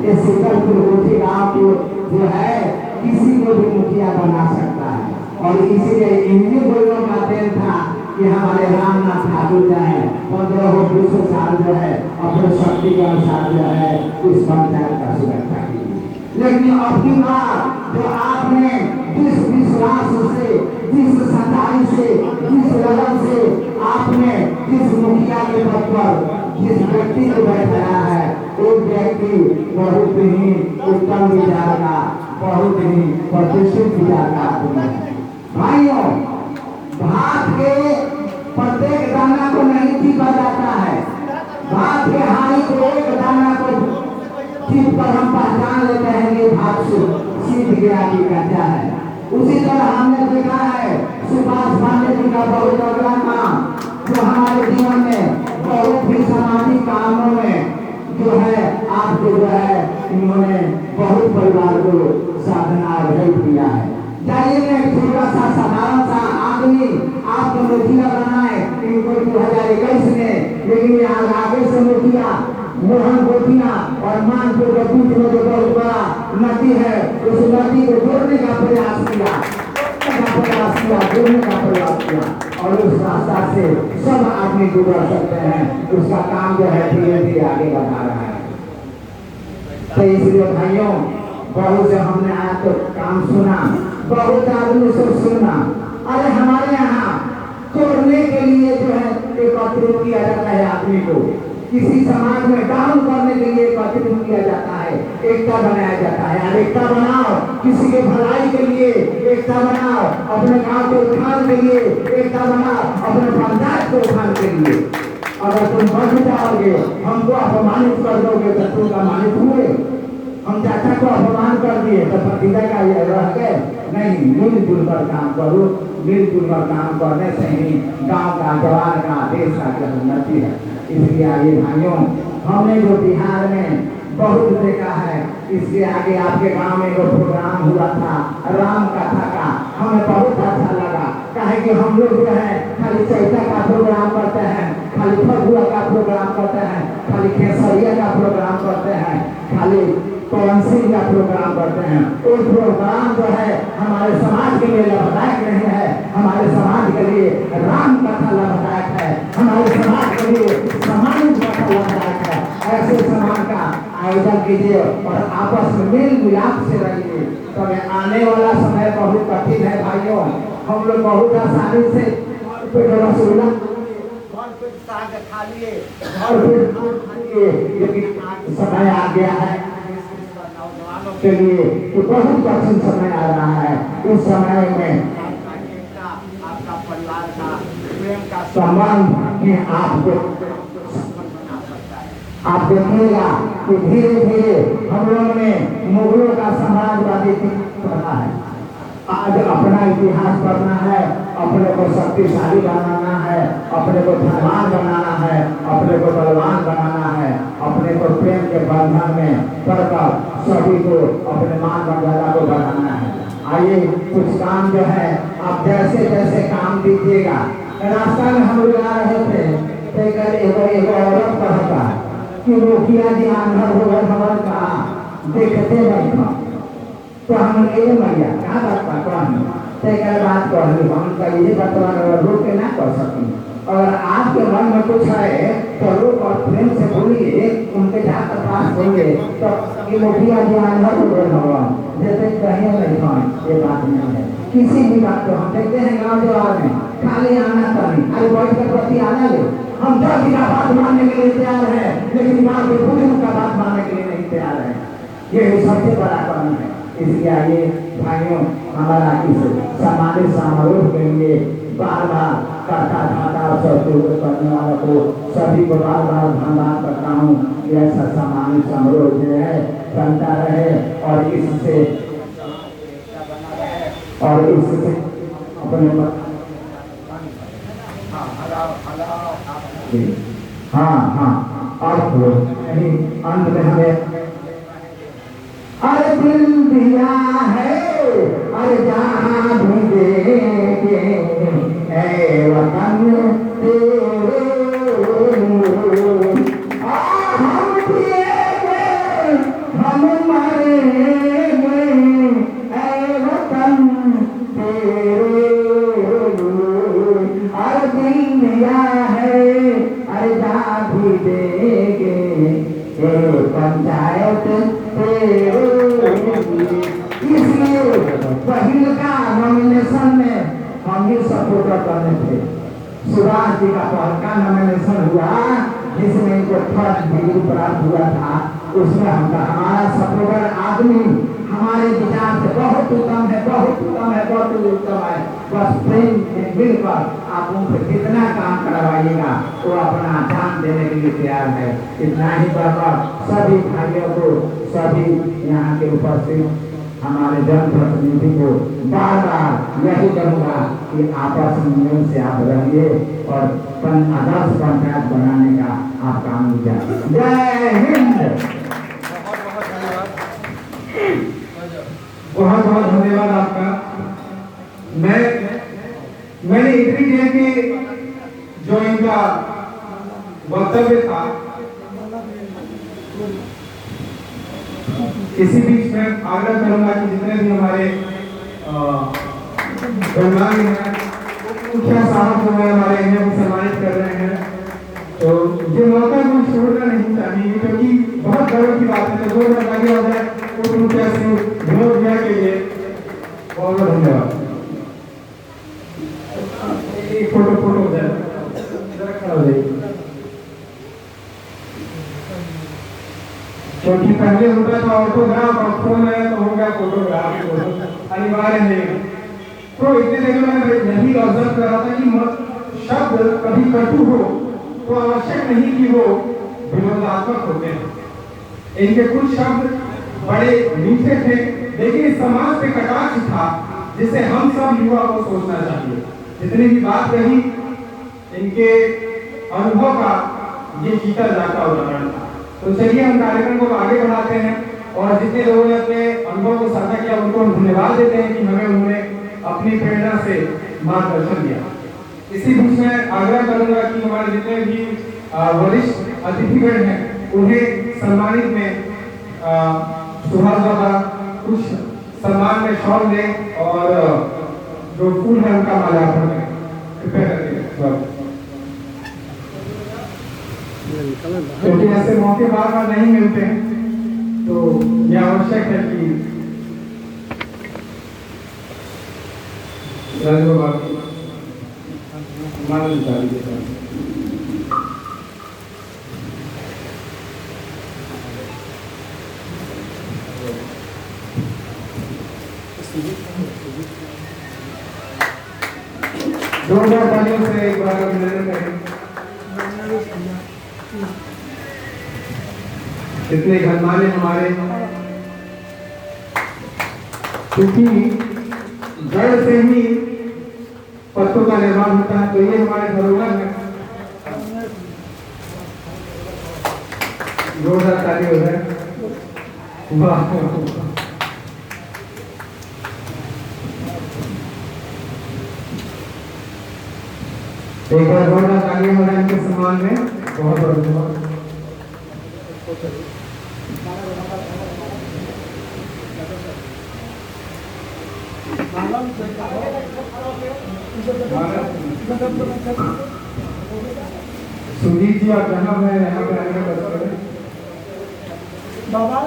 Speaker 5: ये शीतलपुर कोची गांव को जो है किसी को भी मुखिया बना सकता है और इसीलिए इन्हीं लोगों का देन था कि हमारे रामनाथ ठाकुर जो है 1500 साल जो है अपने शक्ति के अनुसार जो है इस पंचायत का सुरक्षा की। लेकिन अब की बार जो आपने जिस विश्वास से, जिस सच्चाई से, जिस लगन से आपने जिस मुखिया के पद पर जिस व्यक्ति को बैठाया है, वो व्यक्ति बहुत ही उत्तम विचार का, बहुत ही प्रतिष्ठित विचार का आदमी है। भाइयों, भात के प्रत्येक दाना को नहीं चीपा जाता है, भात के हारी को एक दाना को चीप पर हम पहचान लेते हैं कि भात सीध गया कि कच्चा है। उसी तरह हमने देखा है सुभाष पांडे जी का बहुत अगला काम जो हमारे जीवन में बहुत ही सामाजिक कामों में जो है आपको जो है इन्होंने बहुत परिवार को साधना भेज दिया है। जाइए में छोटा सा साधारण सा आदमी आपको मुखिया बनाए इनको 2021 में, लेकिन यहाँ आगे से मुखिया मोहन गोतिया और मानपुर के बीच में जो बहुत बड़ा नदी है उस नदी को जोड़ने का प्रयास किया, जोड़ने का प्रयास किया और उस रास्ता से सब आदमी गुजर सकते हैं। उसका काम जो है धीरे धीरे आगे बढ़ा रहा है। तो इसलिए भाइयों, बहुत से हमने आज तो काम सुना, बहुत आदमी से सुना। अरे हमारे यहाँ तोड़ने के लिए जो है एकत्रित किया जाता है आदमी को, किसी समाज में डाउन करने के लिए एकत्रित किया जाता है, एकता बनाया जाता है। एकता बनाओ किसी के भलाई के लिए एकता बनाओ, अपने गांव के उत्थान के लिए एकता बनाओ, अपने पंचायत के उत्थान के लिए। अगर तुम बढ़ जाओगे, हमको अपमानित कर दोगे तो तुम अपमानित हुए। हम चाचा को अपमान कर दिए तो भतीजा का ये रह गए नहीं। मिलजुल कर काम करो, मिलजुल कर काम करने से ही गांव का, जवान का, देश का उन्नति है। इसलिए आगे भाइयों, हमने जो बिहार में बहुत देखा है, इसके आगे आपके गांव में जो प्रोग्राम हुआ था राम कथा का, हमें बहुत अच्छा लगा। कहे कि हम लोग जो है खाली चैता का प्रोग्राम करते हैं, खाली फगुआ का प्रोग्राम करते हैं, खाली खेसरिया का प्रोग्राम करते हैं, खाली कौंसी का प्रोग्राम करते हैं। वो प्रोग्राम जो है हमारे समाज के लिए लाभदायक नहीं है, हमारे समाज के लिए राम कथा लाभदायक है, हमारे समाज के लिए समान कथा लाभदायक है। ऐसे समान का आयोजन कीजिए और आपस में मेल मिलाप से रहिए। तब आने वाला समय बहुत कठिन है भाइयों। हम लोग बहुत आसानी से रसगुल्ला खा लिए और फिर लेकिन समय आ गया है के लिए तो बहुत कठिन समय आ रहा है। इस समय में आपका परिवार का प्रेम का संबंध में आपको आप देखिएगा कि धीरे धीरे हम लोगों ने मुगलों का साम्राज्यवादी पढ़ा है। आज अपना इतिहास पढ़ना है, अपने को शक्तिशाली बनाना है, अपने को धनवान बनाना है, अपने को बलवान बनाना है, अपने को प्रेम के बंधन में पढ़कर सभी को अपने मान मर्यादा को बढ़ाना है। आइए कुछ काम जो है आप जैसे जैसे काम दीजिएगा। रास्ता में हम लोग आ रहे थे तो एक औरत कहता कि मुखिया जी आंधर हो गए खबर का देखते नहीं था। तो हम मैया क्या बात का कहन बात कहली हम कहिए बतवा रोक के ना कर सकें। अगर आपके मन में कुछ है तो लोग और प्रेम से बोलिए, उनके जाकर पास बोलिए तो ये मुखिया जी आंधर हो गए भगवान जैसे कहीं नहीं था। ये बात नहीं है किसी भी बात को। हम देखते हैं गाँव जवाब में खाली आना कहीं अरे बैठ कर प्रति आना ले। हम 10 का बात मानने के लिए तैयार है, लेकिन गाँव के बुजुर्ग का बात मानने के लिए नहीं तैयार है। ये सबसे बड़ा कारण है। इसलिए आइए भाइयों, हमारा इस सामान्य समारोह के लिए बार बार करता धाता और सहयोग करने वालों को सभी को बार बार धन्यवाद करता हूँ कि ऐसा सामान्य समारोह जो है बनता रहे और इससे अपने हाँ और अंत में हमें अरे दिल दिया है अरे जहाँ भी देंगे ऐ वतन तेरे हम जिएंगे हम मरेंगे ऐ वतन तेरे। अरे दिल दिया है अरे जहाँ भी देंगे पंचायत इसलिए पहले का नॉमिनेशन में हम ही सपोर्ट करने थे। सुभाष जी का पहला नॉमिनेशन हुआ जिसमें इनको फर्स्ट डिग्री प्राप्त हुआ था, उसमें हमारा सपोर्टर आदमी हमारे विचार से बहुत उत्तम है, बहुत उत्तम है, बहुत उत्तम है। बस प्रेम से मिलकर आप उनसे कितना काम करवाइएगा वो अपना जान देने के लिए तैयार है। इतना ही कहकर सभी भाइयों को, सभी यहाँ के उपस्थित हमारे जनप्रतिनिधि को बार बार यही कहूँगा कि आपस में से आप रहिए और आदर्श पंचायत बनाने का आप काम कीजिए। जय हिंद।
Speaker 1: बहुत बहुत धन्यवाद आपका। मैंने इतनी देर के जो इनका वक्तव्य था इसी बीच में आग्रह करूंगा कि जितने भी हमारे गणमान्य हैं, मुखिया साहब जो है हमारे इन्हें सम्मानित कर रहे हैं, तो ये मौका को छोड़ना नहीं चाहिए क्योंकि बहुत गर्व की बात है। तो जोर लगे हो जाए उप मुखिया श्री विनोद भैया के लिए बहुत बहुत धन्यवाद। एक फोटो हो जाए, जरा खड़ा हो जाइए। क्योंकि पहले होता था ऑटोग्राफ और फोन है तो हो गया फोटोग्राफ, अनिवार्य नहीं। तो इतने देर में मैं यही ऑब्जर्व कर रहा था कि शब्द कभी कटु हो तो आवश्यक नहीं कि वो विनोदात्मक होते हैं। इनके कुछ शब्द बड़े मीठे थे, लेकिन समाज पे कटाक्ष था जिसे हम सब युवा को सोचना चाहिए। जितनी भी बात रही इनके अनुभव का ये जीता जाता उदाहरण था। तो चलिए हम कार्यक्रम को आगे बढ़ाते हैं और जितने लोगों ने अपने अनुभव को साझा किया उनको हम धन्यवाद देते हैं कि हमें उन्होंने अपनी प्रेरणा से मार्गदर्शन दिया। इसी बीच में आग्रह करूंगा कि हमारे जितने भी वरिष्ठ अतिथिगण हैं उन्हें सम्मानित में सुभाष बाबा कुछ सम्मान में शॉल दें और जो फूल है उनका माल्यार्पण करें। कृपया करके क्योंकि ऐसे मौके बार बार नहीं मिलते हैं, तो यह आवश्यक है कि जोरदार तालियों से एक बार अभिनंदन करें। इतने गणमान्य हमारे, क्योंकि जड़ से ही पत्तों का निर्माण होता है, तो ये हमारे धरोहर है। जोरदार ताली हो जाए। वाह, एक बार जोरदार ताली हो जाए इनके सम्मान में। बहुत बहुत धन्यवाद। सुदीप जी आप जहाँ हैं यहाँ पे आने का बस करें।
Speaker 2: बाबा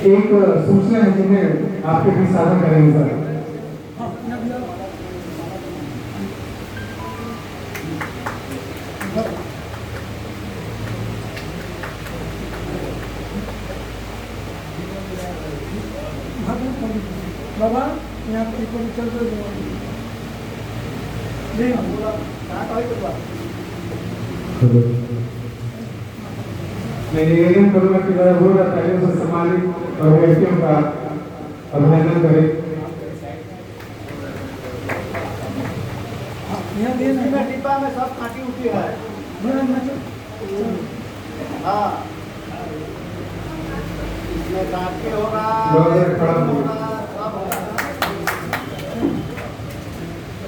Speaker 1: एक सूचना है जिन्हें आपके भी साझा करेंगे सर।
Speaker 2: बाबा यहाँ पे चल रहे
Speaker 1: मैं निवेदन करूंगा कि जरा वो तालियों से सम्मानित और व्यक्तियों का अभिनंदन करें।
Speaker 2: डिब्बा में सब काटी उठी है। हाँ, इसमें काट के होगा,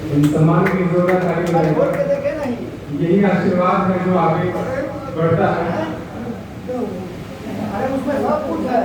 Speaker 1: इन सम्मान की जोरदार ताली
Speaker 2: खोल के देखे नहीं।
Speaker 1: यही आशीर्वाद है जो आगे बढ़ता है।
Speaker 2: अरे उसमें सब कुछ है।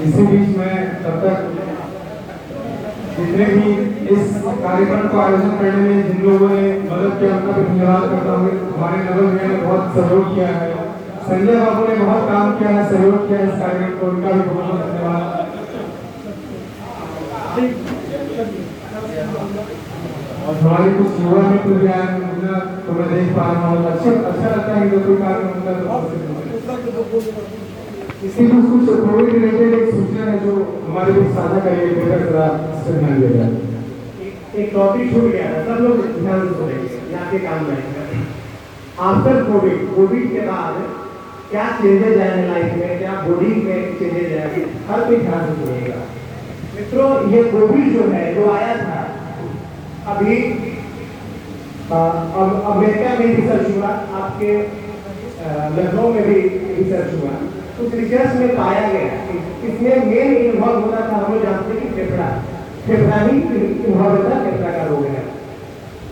Speaker 1: इसी बीच में तब तक जितने भी इस कार्यक्रम को आयोजन करने में जिन लोगों ने मदद किया उनका भी धन्यवाद करता हूँ। हमारे नगर भैया ने बहुत सहयोग किया है, संजय बाबू ने बहुत काम किया है, सहयोग किया है इस कार्यक्रम को, उनका भी बहुत बहुत धन्यवाद। और हमारे कुछ युवा मित्र भी आए हैं तो मैं देख पा रहा हूँ। अच्छा लगता है कि कोई कार्यक्रम होता है। इसीलिए कुछ कोविड रिलेटेड एक सूचना है जो हमारे लिए साझा करेंगे, बेहतर तरह ध्यान दिया जाए।
Speaker 4: एक टॉपिक छूट गया था, सब लोग ध्यान से सुनेंगे, ये आपके काम में आएगा। आफ्टर कोविड के बाद क्या चेंजेज आए लाइफ में, क्या बॉडी में चेंजेज आए, हर कोई ध्यान से सुनिएगा। मित्रों, ये कोविड जो है जो आया था, अभी अब अमेरिका में रिसर्च हुआ, आपके लखनऊ में भी रिसर्च हुआ। उस रिसर्च में पाया गया कि इसमें मेन इन्वॉल्व होता था, हम लोग जानते हैं कि फेफड़ा ही इन्वॉल्व होता है, फेफड़ा का रोग है।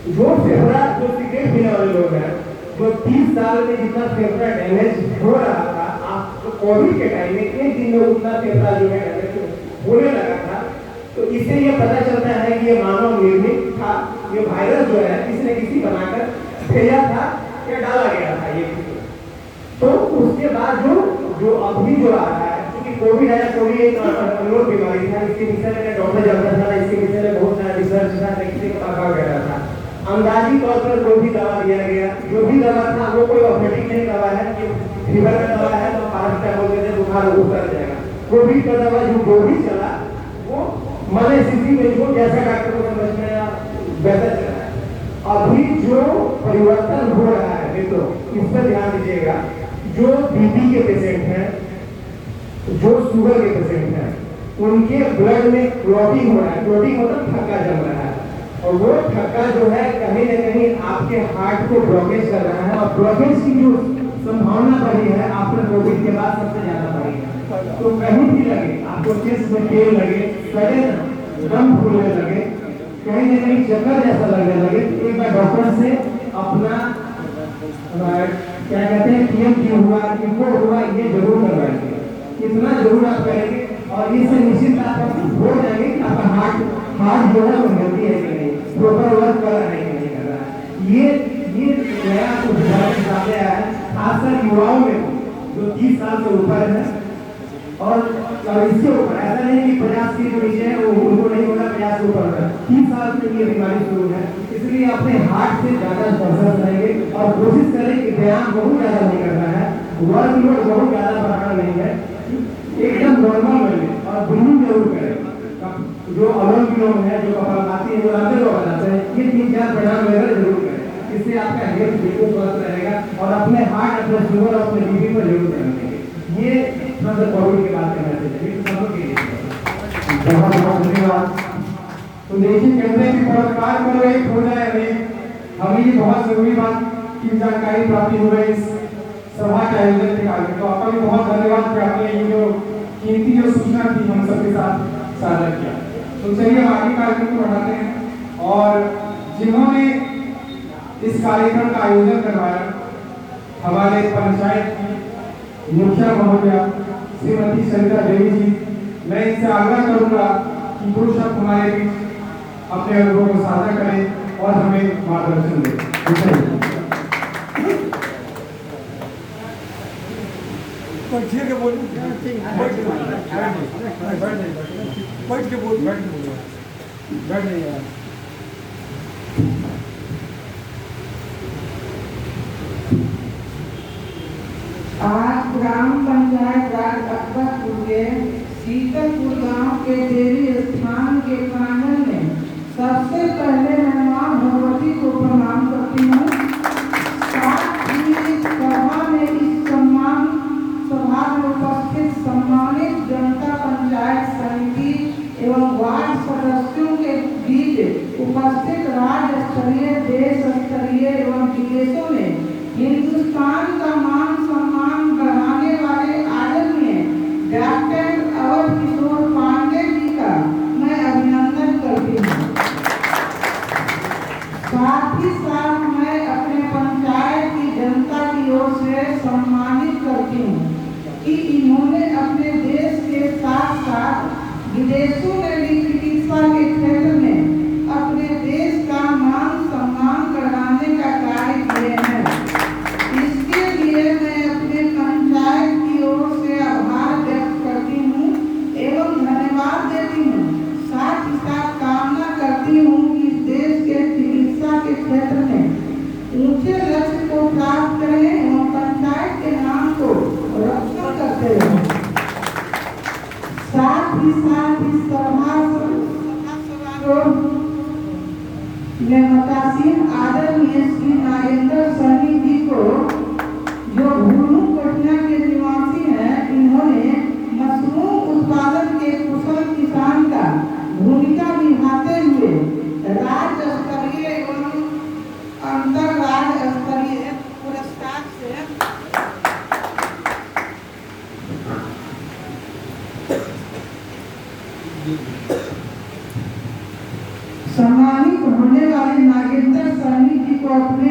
Speaker 4: जो फेफड़ा जो सिगरेट पीने वाले लोग हैं, जो 30 साल में जितना फेफड़ा डैमेज हो रहा था, आप तो कोविड के टाइम में एक दिन में उतना फेफड़ा जो है डैमेज होने लगा था। तो इससे ये पता चलता है कि ये मानव निर्मित था, ये वायरस जो है किसी न किसी बनाकर भेजा था या डाला गया था ये। तो उसके बाद जो अभी जो आ रहा है, क्योंकि कोविड आया, कोविड एक अनोन बीमारी था, इसके विषय में डॉक्टर जानता था, इसके विषय में बहुत सारा रिसर्च था, किसी को पता कर रहा था। अंदाजी तौर पर कोई भी दवा दिया गया, जो भी दवा था वो कोई ऑपरेटिव नहीं दवा है कि फीवर का दवा है तो पैरासिटामोल देते बुखार उतर जाएगा। कोविड का दवा जो भी चला वो मने स्थिति में जो जैसा डॉक्टर को समझ में आया बेहतर चला है। अभी जो परिवर्तन हो रहा है मित्रों, इस पर ध्यान दीजिएगा। जो बीपी के पेशेंट हैं, जो शुगर के पेशेंट हैं, उनके ब्लड में क्लॉटिंग हो रहा है। क्लॉटिंग मतलब थक्का जम रहा है, और वो थक्का जो है कहीं न कहीं आपके हार्ट को ब्लॉकेज कर रहा है, और ब्लॉकेज की जो संभावना बढ़ी है आफ्टर कोविड के बाद सबसे ज्यादा बढ़ी है। तो कहीं भी लगे आपको, चेस्ट में पेन लगे, सडन दम फूलने लगे, कहीं न कहीं चक्कर जैसा लगने लगे, एक बार डॉक्टर से अपना क्या कहते हैं TMT हुआ, इको हुआ, ये जरूर करवाएंगे। इतना जरूर आप करेंगे और इससे निश्चित आप हो जाएंगे कि आपका हार्ट जो है वो हेल्दी है कि नहीं, प्रॉपर वर्क कर रहा है कि नहीं कर रहा है। ये नया उदाहरण सामने आया है, खासकर युवाओं में जो 30 साल से ऊपर है, और इसके ऊपर ऐसा नहीं कि 50 के जो नीचे है वो उनको नहीं होगा, 50 के ऊपर है, 30 साल से ये बीमारी शुरू है। इसलिए अपने हार्ट से ज्यादा कंसर्न रहेंगे और कोशिश करें कि व्यायाम बहुत ज्यादा नहीं करना है, वर्कलोड बहुत ज्यादा बढ़ाना नहीं है, एकदम नॉर्मल में, और ब्रीदिंग जरूर करें। जो अनुलोम विलोम है, जो कपालभाति है, जो रामदेव बाबा बताते हैं, ये 3-4 प्राणायाम वगैरह जरूर करें। इससे आपका हेल्थ बिल्कुल स्वस्थ रहेगा, और अपने हार्ट, अपने शुगर और अपने बीपी पर जरूर ध्यान देंगे। ये मतलब कोविड के बाद करना चाहिए, सब लोग के लिए बहुत बहुत धन्यवाद। तो देखिए, कहते हैं कि परोपकार करो एक हो जाए अनेक। हमें ये बहुत जरूरी बात की जानकारी प्राप्ति हो गई इस सभा के आयोजन के कारण। तो आपका भी बहुत धन्यवाद कि आपने ये जो कीमती जो सूचना थी हम सबके साथ साझा किया। तो चलिए हम आगे कार्यक्रम को बढ़ाते हैं, और जिन्होंने इस कार्यक्रम का आयोजन करवाया, हमारे पंचायत की मुखिया महोदया श्रीमती सरिता देवी जी, मैं इनसे आग्रह करूंगा कि कुछ शब्द हमारे बीच अपने अनुभव को साझा करें और हमें मार्गदर्शन दें।
Speaker 6: आज ग्राम पंचायत राज अकबरपुर के शीतलपुर गांव के देवी स्थान के प्रांगण में सबसे पहले मैं मां भगवती को प्रणाम करती हूँ। साथ ही इस सभा में उपस्थित सम्मानित जनता पंचायत समिति एवं वार्ड सदस्यों के बीच उपस्थित राज्य स्तरीय, देश स्तरीय एवं विदेशों में हिंदुस्तान का मान सम्मान बढ़ाने वाले आदरणीय डॉक्टर अवध किशोर पांडे जी का मैं अभिनंदन करती हूँ। साथ ही साथ मैं अपने पंचायत की जनता की ओर से सम्मानित करती हूँ कि इन्होंने अपने देश के साथ साथ विदेशों में भी चिकित्सा के क्षेत्र में अपने देश का मान सम्मान बढ़ाने का कार्य किए हैं। इसके लिए मैं अपने पंचायत की ओर से आभार व्यक्त करती हूँ एवं धन्यवाद देती हूँ। साथ ही साथ कामना करती हूँ कि इस देश के ही में मतासीन आदरणीय श्री नागेंद्र सहनी जी को, जो भूलू कोटना के निवासी हैं, इन्होंने मशरूम उत्पादन के कुशल किसान का भूमिका निभाते हुए राज्य स्तरीय एवं अंतर्राज्य स्तरीय पुरस्कार से सम्मानित होने वाले नागेंद्र सहनी जी को अपने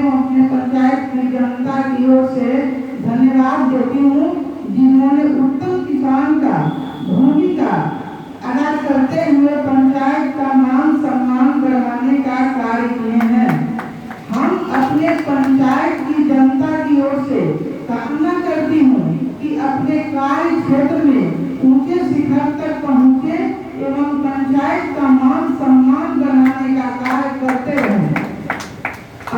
Speaker 6: पंचायत की जनता की ओर से धन्यवाद देती हूँ, जिन्होंने उत्तम किसान का भूमिका अदा करते हुए पंचायत का मान सम्मान बढ़ाने का कार्य किए हैं। हम अपने पंचायत की जनता की ओर से कामना करती हूँ कि अपने कार्य क्षेत्र में ऊंचे शिखर तक पहुँचे एवं पंचायत का मान सम्मान बढ़ाने का कार्य करते रहें।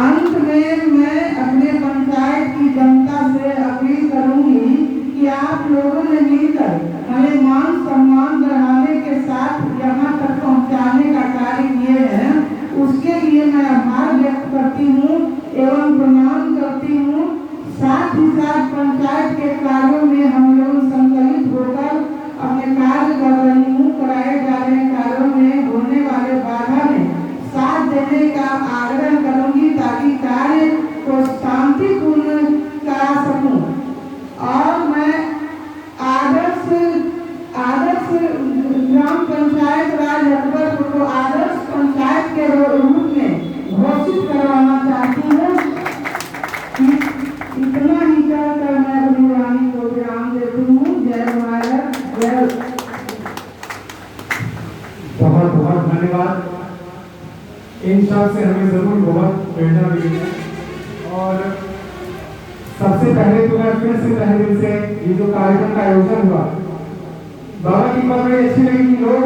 Speaker 6: अंत में मैं अपने पंचायत की जनता से अपील करूंगी कि आप लोगों ने मिलकर हमें मान सम्मान बढ़ाने के साथ यहाँ तक पहुँचाने का कार्य किए हैं, उसके लिए मैं आभार व्यक्त करती हूँ एवं प्रणाम करती हूँ। साथ ही साथ पंचायत के कार्यों में हम लोग संकलित होकर अपने कार्य कर रही हूँ। कराए जा रहे कार्यों में होने वाले बाधा में साथ देने का आग्रह करूंगी, ताकि कार्य को शांतिपूर्ण करा सकूं। और मैं आदर्श ग्राम पंचायत राज अकबरपुर को आदर्श पंचायत के रूप में घोषित करवाना चाहती हूँ। इतना ही कहकर मैं अपनी वाणी को विराम देती हूँ। जय भारत, जय।
Speaker 1: बहुत बहुत धन्यवाद। इन सब से हमें जरूर बहुत प्रेरणा मिली है। और सबसे पहले तो मैं फिर से तहे दिल से ये जो कार्यक्रम का आयोजन हुआ, बाबा की बात बड़ी अच्छी लगी कि लोग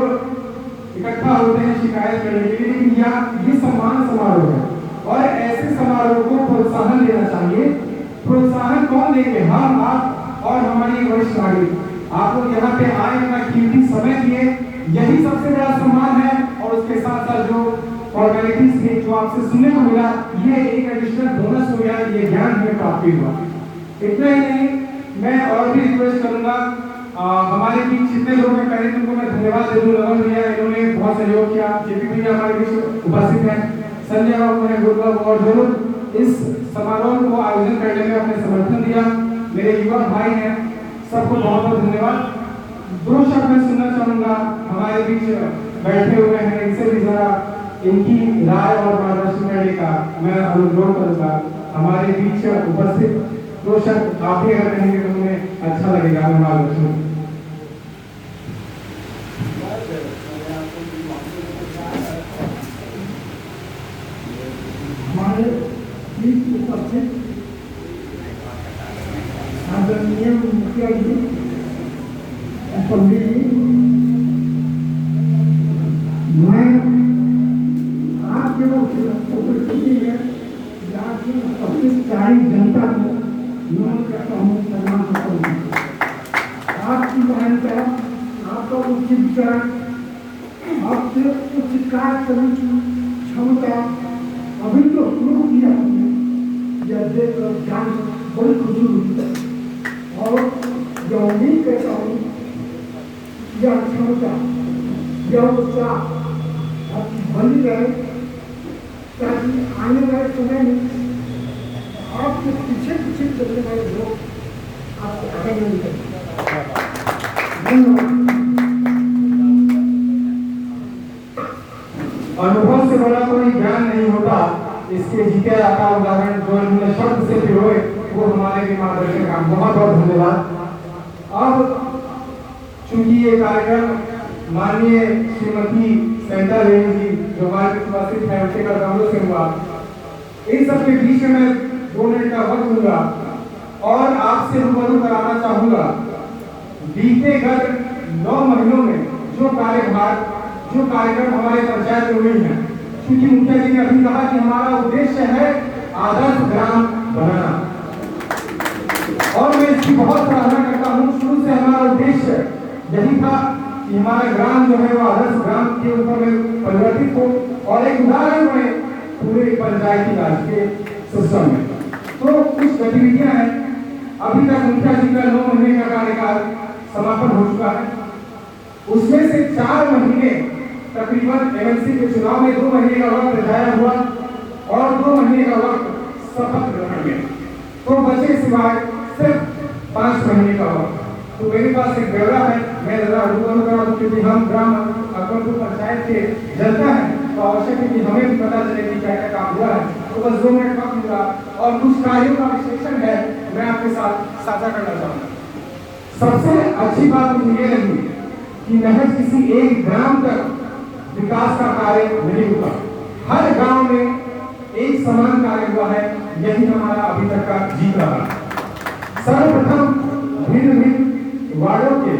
Speaker 1: इकट्ठा होते हैं शिकायत करने के लिए, लेकिन ये सम्मान समारोह है और ऐसे समारोह को प्रोत्साहन देना चाहिए। प्रोत्साहन कौन देंगे? हम, आप और हमारी वरिष्ठ नागरिक। आप लोग यहाँ पे आए, अपना कीमती समय दिए, यही सबसे बड़ा सम्मान है। और उसके साथ साथ जो फॉर्मेलिटीज थे जो आपसे सुनने को मिला, ये एक एडिशनल बोनस हो गया, ये ज्ञान हमें प्राप्ति हुआ। इतना ही नहीं, मैं और भी रिक्वेस्ट करूंगा हमारे बीच जितने लोग हैं, पहले तुमको मैं धन्यवाद दे दूं। नवल भैया, इन्होंने बहुत सहयोग किया। जेपी भैया हमारे बीच उपस्थित हैं, संजय बाबू हैं, गुरबाबू, और जो लोग इस समारोह को आयोजन करने में अपने समर्थन दिया, मेरे युवा भाई हैं, सबको बहुत बहुत धन्यवाद। दो शब्द मैं सुनना चाहूंगा, हमारे बीच बैठे हुए हैं, इनसे भी जरा इनकी राय और मार्गदर्शन करने का मैं अनुरोध करूंगा। हमारे बीच उपस्थित दो शब्द आप भी अगर कहेंगे तो हमें अच्छा लगेगा। मार्गदर्शन
Speaker 2: हमारे बीच उपस्थित आदरणीय मुखिया जी, पंडित जी, मैं आपके उपस्थिति में उपस्थित सारी जनता को नमन करता हूँ, सम्मान करता हूँ। आपकी मान्यता, आपका उचित विचार, आपसे उचित कार्य करने की क्षमता अभी तो शुरू किया हमने, यह देखकर जान बड़ी खुशी हुई। और यह उम्मीद करता हूँ यह क्षमता, यह उत्साह आपकी बनी रहे, ताकि आने वाले समय में आपके पीछे पीछे चलने वाले लोग आपको आगे नहीं करें।
Speaker 1: अनुभव से बड़ा कोई ज्ञान नहीं होता। इसके जीते आता उदाहरण जो इन्होंने शब्द से पिरोए, वो हमारे भी मार्गदर्शन का बहुत बहुत धन्यवाद। अब चूंकि ये कार्यक्रम माननीय श्रीमती सैंता देवी जी जो हमारे उपस्थित हैं, उनके कदमों से हुआ, इन सब के बीच में मैं 2 मिनट का वक्त दूंगा और आपसे रूबरू कराना चाहूंगा बीते गत 9 महीनों में जो कार्यभार, जो कार्यक्रम हमारे पंचायत में हुए हैं। क्योंकि मुखिया जी ने अभी कहा कि हमारा उद्देश्य है आदर्श ग्राम बनाना, और मैं इसकी बहुत सराहना करता हूँ। शुरू से हमारा उद्देश्य यही था कि कि हमारा ग्राम जो है वो आदर्श ग्राम के ऊपर में परिवर्तित हो और एक उदाहरण बने पूरे पंचायती राज के सिस्टम में। तो कुछ गतिविधियां हैं। अभी तक मुखिया जी का 9 महीने का कार्यकाल समापन हो चुका है। उसमें से 4 महीने तकरीबन एमएलसी के चुनाव में 2 महीने का वक्त जाया हुआ और 2 महीने का वक्त शपथ ग्रहण में, तो बचे सिवाय सिर्फ 5 महीने का वक्त। तो मेरे पास एक ब्यौरा है, मैं जरा रूबरू करा दूं क्योंकि हम ग्राम अकबरपुर पंचायत के जनता हैं, तो आवश्यक है कि हमें भी पता चले कि क्या क्या काम हुआ है। तो बस 2 मिनट वक्त मिला और कुछ कार्यों का विश्लेषण है मैं आपके साथ साझा करना चाहूँगा। सबसे अच्छी बात मुझे ये लगी कि महज किसी एक ग्राम तक विकास का कार्य नहीं हुआ, हर गांव में एक समान कार्य हुआ है। यही हमारा अभी तक का जीत रहा है। सर्वप्रथम भिन्न भिन्न वार्डों के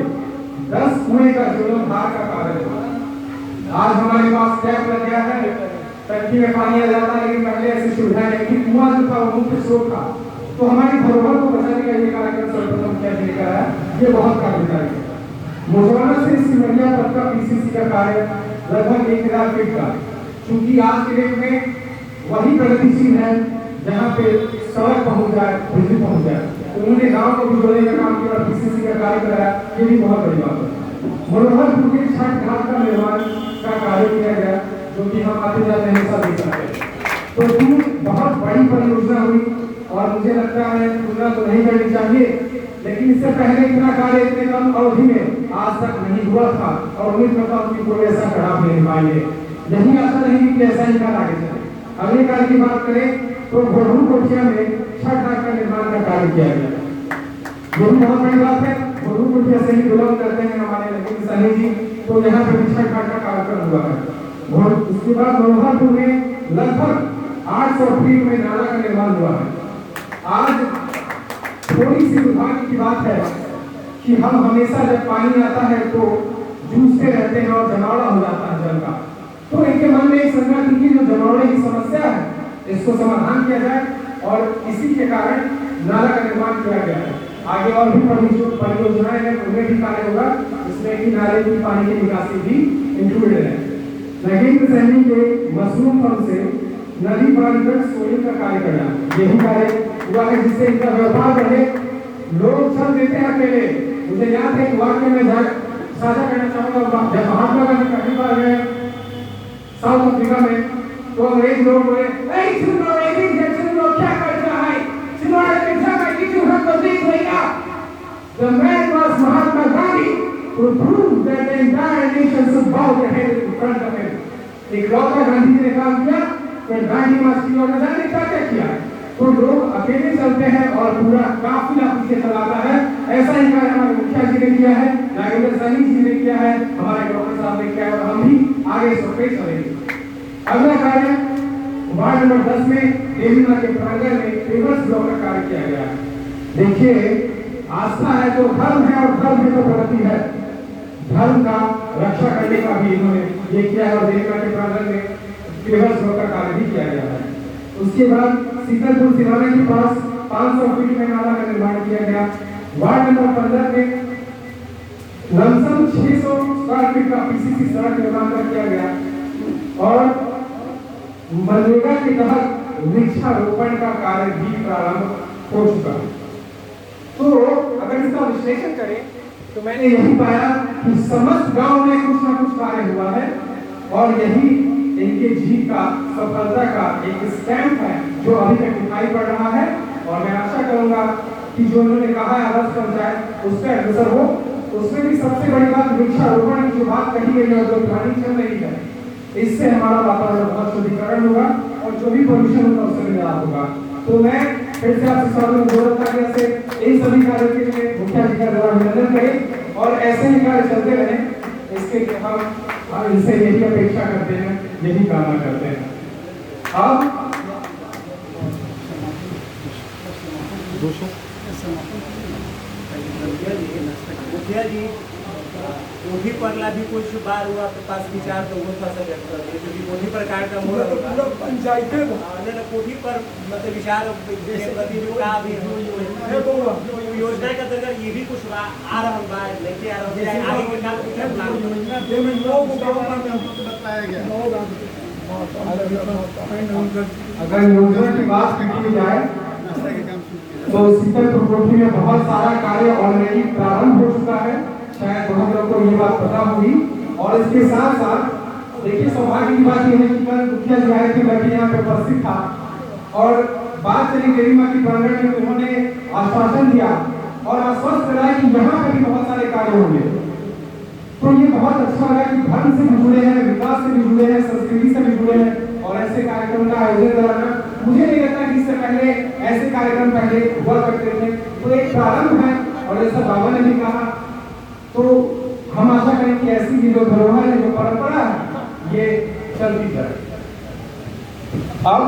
Speaker 1: 10 कुएं का जीर्णोद्धार का कार्य हुआ। आज हमारे पास टैप लग गया है, टंकी में पानी आ जाता है, लेकिन पहले ऐसी सुविधा नहीं थी। कुआं जो था वो मुख्य स्रोत था। तो हमारी धरोहर को बचाने का ये कार्यक्रम सर्वप्रथम क्या लेकर आया, ये बहुत कार्यकारी है। मुजवाना से सिमरिया तक का पीसीसी का कार्य लगभग 1000 फीट का, चूंकि आज के डेट में वही प्रगतिशील है जहाँ पे सड़क पहुँच जाए, बिजली पहुँच जाए। तो उन्होंने गांव को भी जोड़ने का काम किया, पीसीसी का कार्य कराया, ये भी बहुत बड़ी बात है। मनोहरपुर के छठ घाट का निर्माण का कार्य किया गया, जो कि हम आते जाते हमेशा देख सकते हैं। तो 3 बहुत बड़ी परियोजना हुई और मुझे लगता है तुलना तो नहीं करनी चाहिए, लेकिन इससे पहले इतना कार्य इतने कम अवधि में आज तक नहीं हुआ था और उम्मीद करता हूँ कि कोई ऐसा खराब नहीं पाएंगे। यही आशा नहीं कि ऐसा ही कार्य आगे चले। अगले कार्य की बात करें तो घोड़ू कोठिया में छठ घाट का निर्माण का कार्य किया गया। यही बहुत बड़ी बात है। घोड़ू कोठिया से ही विलंब करते हैं हमारे लेकिन सनी जी, तो यहाँ पे छठ घाट का कार्यक्रम हुआ है। उसके बाद मनोहरपुर में लगभग 800 फीट में नाला का निर्माण हुआ है। आज थोड़ी सी दुर्भाग्य की बात है कि हम हमेशा जब पानी आता है तो जूझते रहते हैं और जमावड़ा हो जाता है जल का। तो इनके मन में एक शंका थी कि जो जमावड़े की समस्या है इसको समाधान किया जाए और इसी के कारण नाला का निर्माण किया गया है। आगे और भी परियोजनाएं हैं, उनमें भी कार्य होगा, जिसमें कि नाले की पानी की निकासी भी इंक्लूडेड है। नगेंद्र सैनी के मशरूम फर्म से नदी पानी तक सोलिंग का कार्य करना, यही कार्य हुआ है जिससे इनका व्यापार बढ़े। लोग सब देते हैं अकेले। मुझे याद है कि वाक्य में साझा करना चाहूंगा, जब महात्मा गांधी पहली बार गए साउथ अफ्रीका में, तो अंग्रेज लोग बोले क्या करता है, The man was Mahatma Gandhi to prove that the entire nation should bow their head in front of him. एक लौटा गांधी जी ने काम किया, फिर गांधी मास्टर और ने क्या किया, तो लोग अकेले चलते हैं और पूरा काफिला पीछे चलाता है। ऐसा ही कार्य हमारे मुखिया जी ने किया है, नागेंद्र सैनी जी ने किया है, हमारे डॉक्टर साहब ने किया है और हम भी आगे इस पे चलेंगे। अगला कार्य वार्ड नंबर 10 में देवीमा के प्रांगण में पेवर्स ब्लॉक का कार्य किया गया है। देखिए, आस्था है तो धर्म है और धर्म है तो प्रगति है। धर्म का रक्षा करने का भी इन्होंने ये किया है और देवीमा के प्रांगण में पेवर्स ब्लॉक का कार्य भी किया गया है। उसके बाद सीतलपुर सिवाना के पास 500 फीट में नाला का निर्माण किया गया। वार्ड नंबर 15 में लमसम 600 स्क्वायर फीट का पीसीसी सड़क निर्माण किया गया और मनरेगा के तहत वृक्षारोपण का कार्य भी प्रारंभ हो चुका है। तो अगर इसका विश्लेषण करें तो मैंने यही पाया कि समस्त गांव में कुछ ना कुछ कार्य हुआ है और यही इनके जीत का, सफलता का एक स्टैंप है जो अभी तक दिखाई पड़ रहा है। और मैं आशा करूंगा कि जो उन्होंने कहा है आदर्श पंचायत उसका अग्रसर हो। उसमें भी सबसे बड़ी बात वृक्षारोपण की जो बात कही गई है और जो प्लानिंग चल रही है, इससे हमारा वातावरण बहुत शुद्धिकरण होगा और जो भी पोल्यूशन होगा उससे निजात होगा। तो मैं फिर से आपसे सर्वोदता से इन सभी कार्यों के लिए मुखिया जी का अभिनंदन करें और ऐसे ही कार्य चलते रहे, इसके लिए हम इनसे यही अपेक्षा करते हैं, यही कामना करते हैं। अब
Speaker 2: मुखिया जी
Speaker 4: कोठी पर ला भी कुछ बार हुआ आपके पास विचार तो वो था सब व्यक्त कर दिए, क्योंकि कोठी पर कार्यक्रम हो रहा
Speaker 2: पूरा पंचायत
Speaker 4: है कोठी पर मतलब विचार का भी योजना के अंतर्गत ये भी कुछ आ रहा बा लेके आ रहा है आगे के काम क्या
Speaker 2: बताया गया।
Speaker 1: अगर योजना की बात की जाए तो शीतलपुर कोठी में बहुत सारा कार्य ऑलरेडी प्रारंभ हो चुका है, शायद बहुत लोगों को ये बात पता होगी। और इसके साथ साथ देखिए सौभाग्य की बात यह है कि कल मुखिया जो आए थे मैं भी यहाँ पे उपस्थित था और बात चली देवी माँ की प्रांगण में, उन्होंने आश्वासन दिया और आश्वस्त कराया कि यहाँ पे भी बहुत सारे कार्य होंगे। तो ये बहुत अच्छा लगा कि धर्म से भी जुड़े हैं, विकास से भी जुड़े हैं, संस्कृति से भी जुड़े हैं और ऐसे कार्यक्रम का आयोजन कराना, मुझे नहीं लगता कि इससे पहले ऐसे कार्यक्रम पहले हुआ करते थे। तो एक प्रारंभ है और जैसा बाबा ने भी कहा तो हम आशा करें कि ऐसी भी जो धरोहर है, जो परंपरा है, ये चलती जाए। अब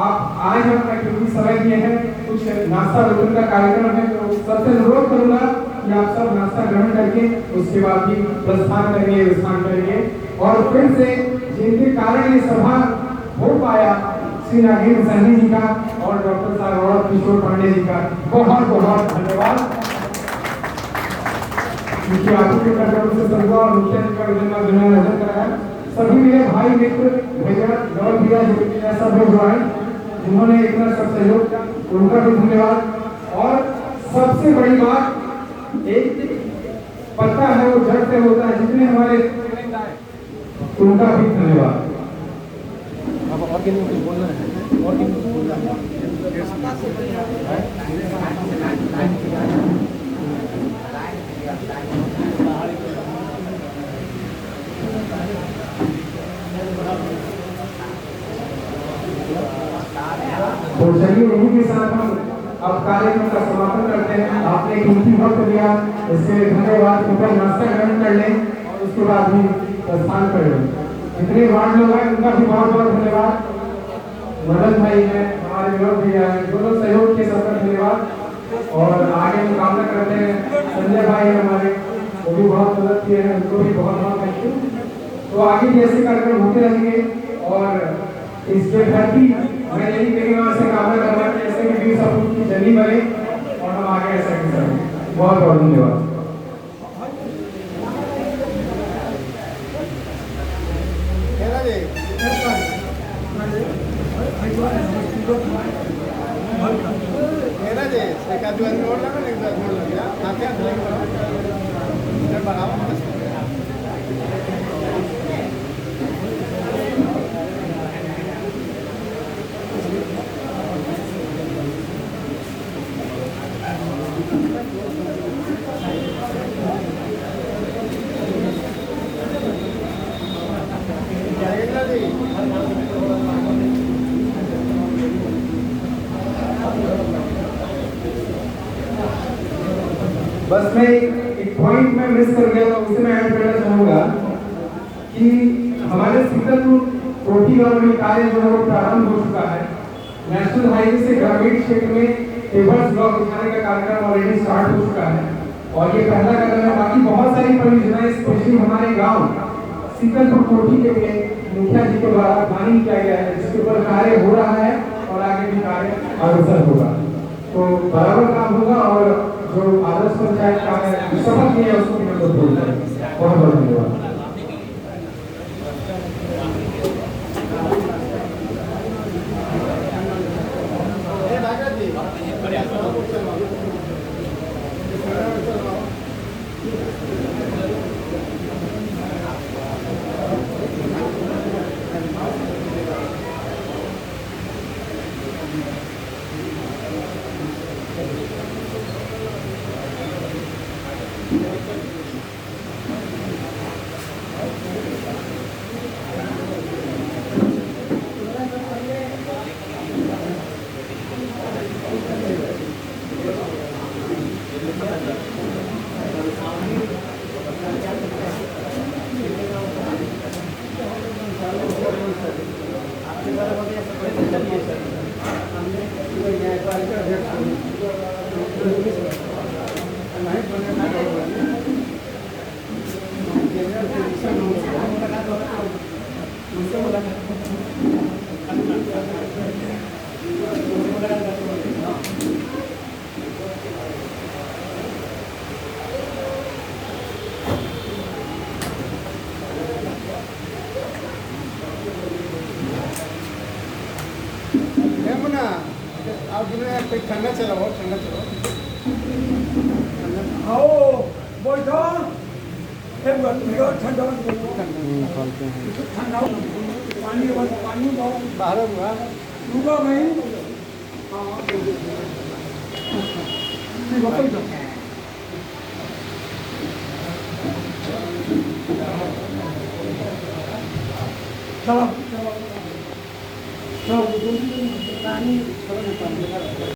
Speaker 1: आप आज अपना क्योंकि समय दिए हैं, कुछ नाश्ता रोकने का कार्यक्रम है, तो सबसे अनुरोध करूंगा कि आप सब नाश्ता ग्रहण करके उसके बाद भी प्रस्थान करेंगे, विश्राम करेंगे। और फिर से जिनके कारण ये सभा हो पाया, श्री नागेंद्र सहनी जी का और डॉक्टर साहब और किशोर पांडे जी का बहुत बहुत धन्यवाद, क्योंकि आपके कार्यक्रम से सर्वा और मुखिया जी का विजन कराया। सभी मेरे भाई मित्र भैया गौर भैया जो सब लोग आए जिन्होंने इतना सब सहयोग किया, उनका भी धन्यवाद। और सबसे बड़ी बात, एक पता है वो जड़ से होता है, जितने हमारे उनका भी धन्यवाद।
Speaker 2: और किन कुछ बोलना है, और किन कुछ बोलना है।
Speaker 1: तो चलिए इन्हीं के साथ हम अब कार्यक्रम का समापन करते हैं। आपने कीमती वक्त दिया, इसके लिए धन्यवाद। ऊपर नाश्ता ग्रहण कर लें और उसके बाद भी प्रस्थान कर लें। जितने वार्ड लोग हैं उनका भी बहुत बहुत धन्यवाद। मदन भाई हैं, हमारे विनोद भैया हैं, जो लोग सहयोग किए सबका धन्यवाद। और आगे हम कामना करते हैं संजय भाई हैं हमारे, वो भी बहुत मदद किए हैं, उनको भी बहुत बहुत थैंक यू। तो आगे भी ऐसे कार्यक्रम होते रहेंगे और इसके प्रति मैं यही मेरी मां से कामना करना कि ऐसे भी सब की जल्दी बने और हम आगे ऐसा ही करें। बहुत बहुत धन्यवाद। बस मैं एक पॉइंट में मिस कर गया, तो उसे मैं ऐड करना चाहूंगा कि हमारे शीतलपुर कोठी गांव में कार्य जो है वो प्रारंभ हो चुका है। नेशनल हाईवे से ग्रामीण क्षेत्र में केबल्स ब्लॉक बिछाने का कार्यक्रम ऑलरेडी स्टार्ट हो चुका है और ये पहला कदम है। बाकी बहुत सारी परियोजनाएं स्पेशली हमारे गांव शीतलपुर कोठी के लिए मुखिया जी के द्वारा प्लानिंग किया गया है, जिसके ऊपर कार्य हो रहा है और आगे भी कार्य अग्रसर होगा। तो बराबर काम होगा और जो आदर्श पंचायत का है शपथ लिया उसको भी मदद होगी। बहुत बहुत धन्यवाद। ठंडा चलो बहुत ठंडा चलो
Speaker 2: आओ बैठो एक बार ठंडा ठंडा पानी पानी बाहर हुआ रुको नहीं चलो चलो पानी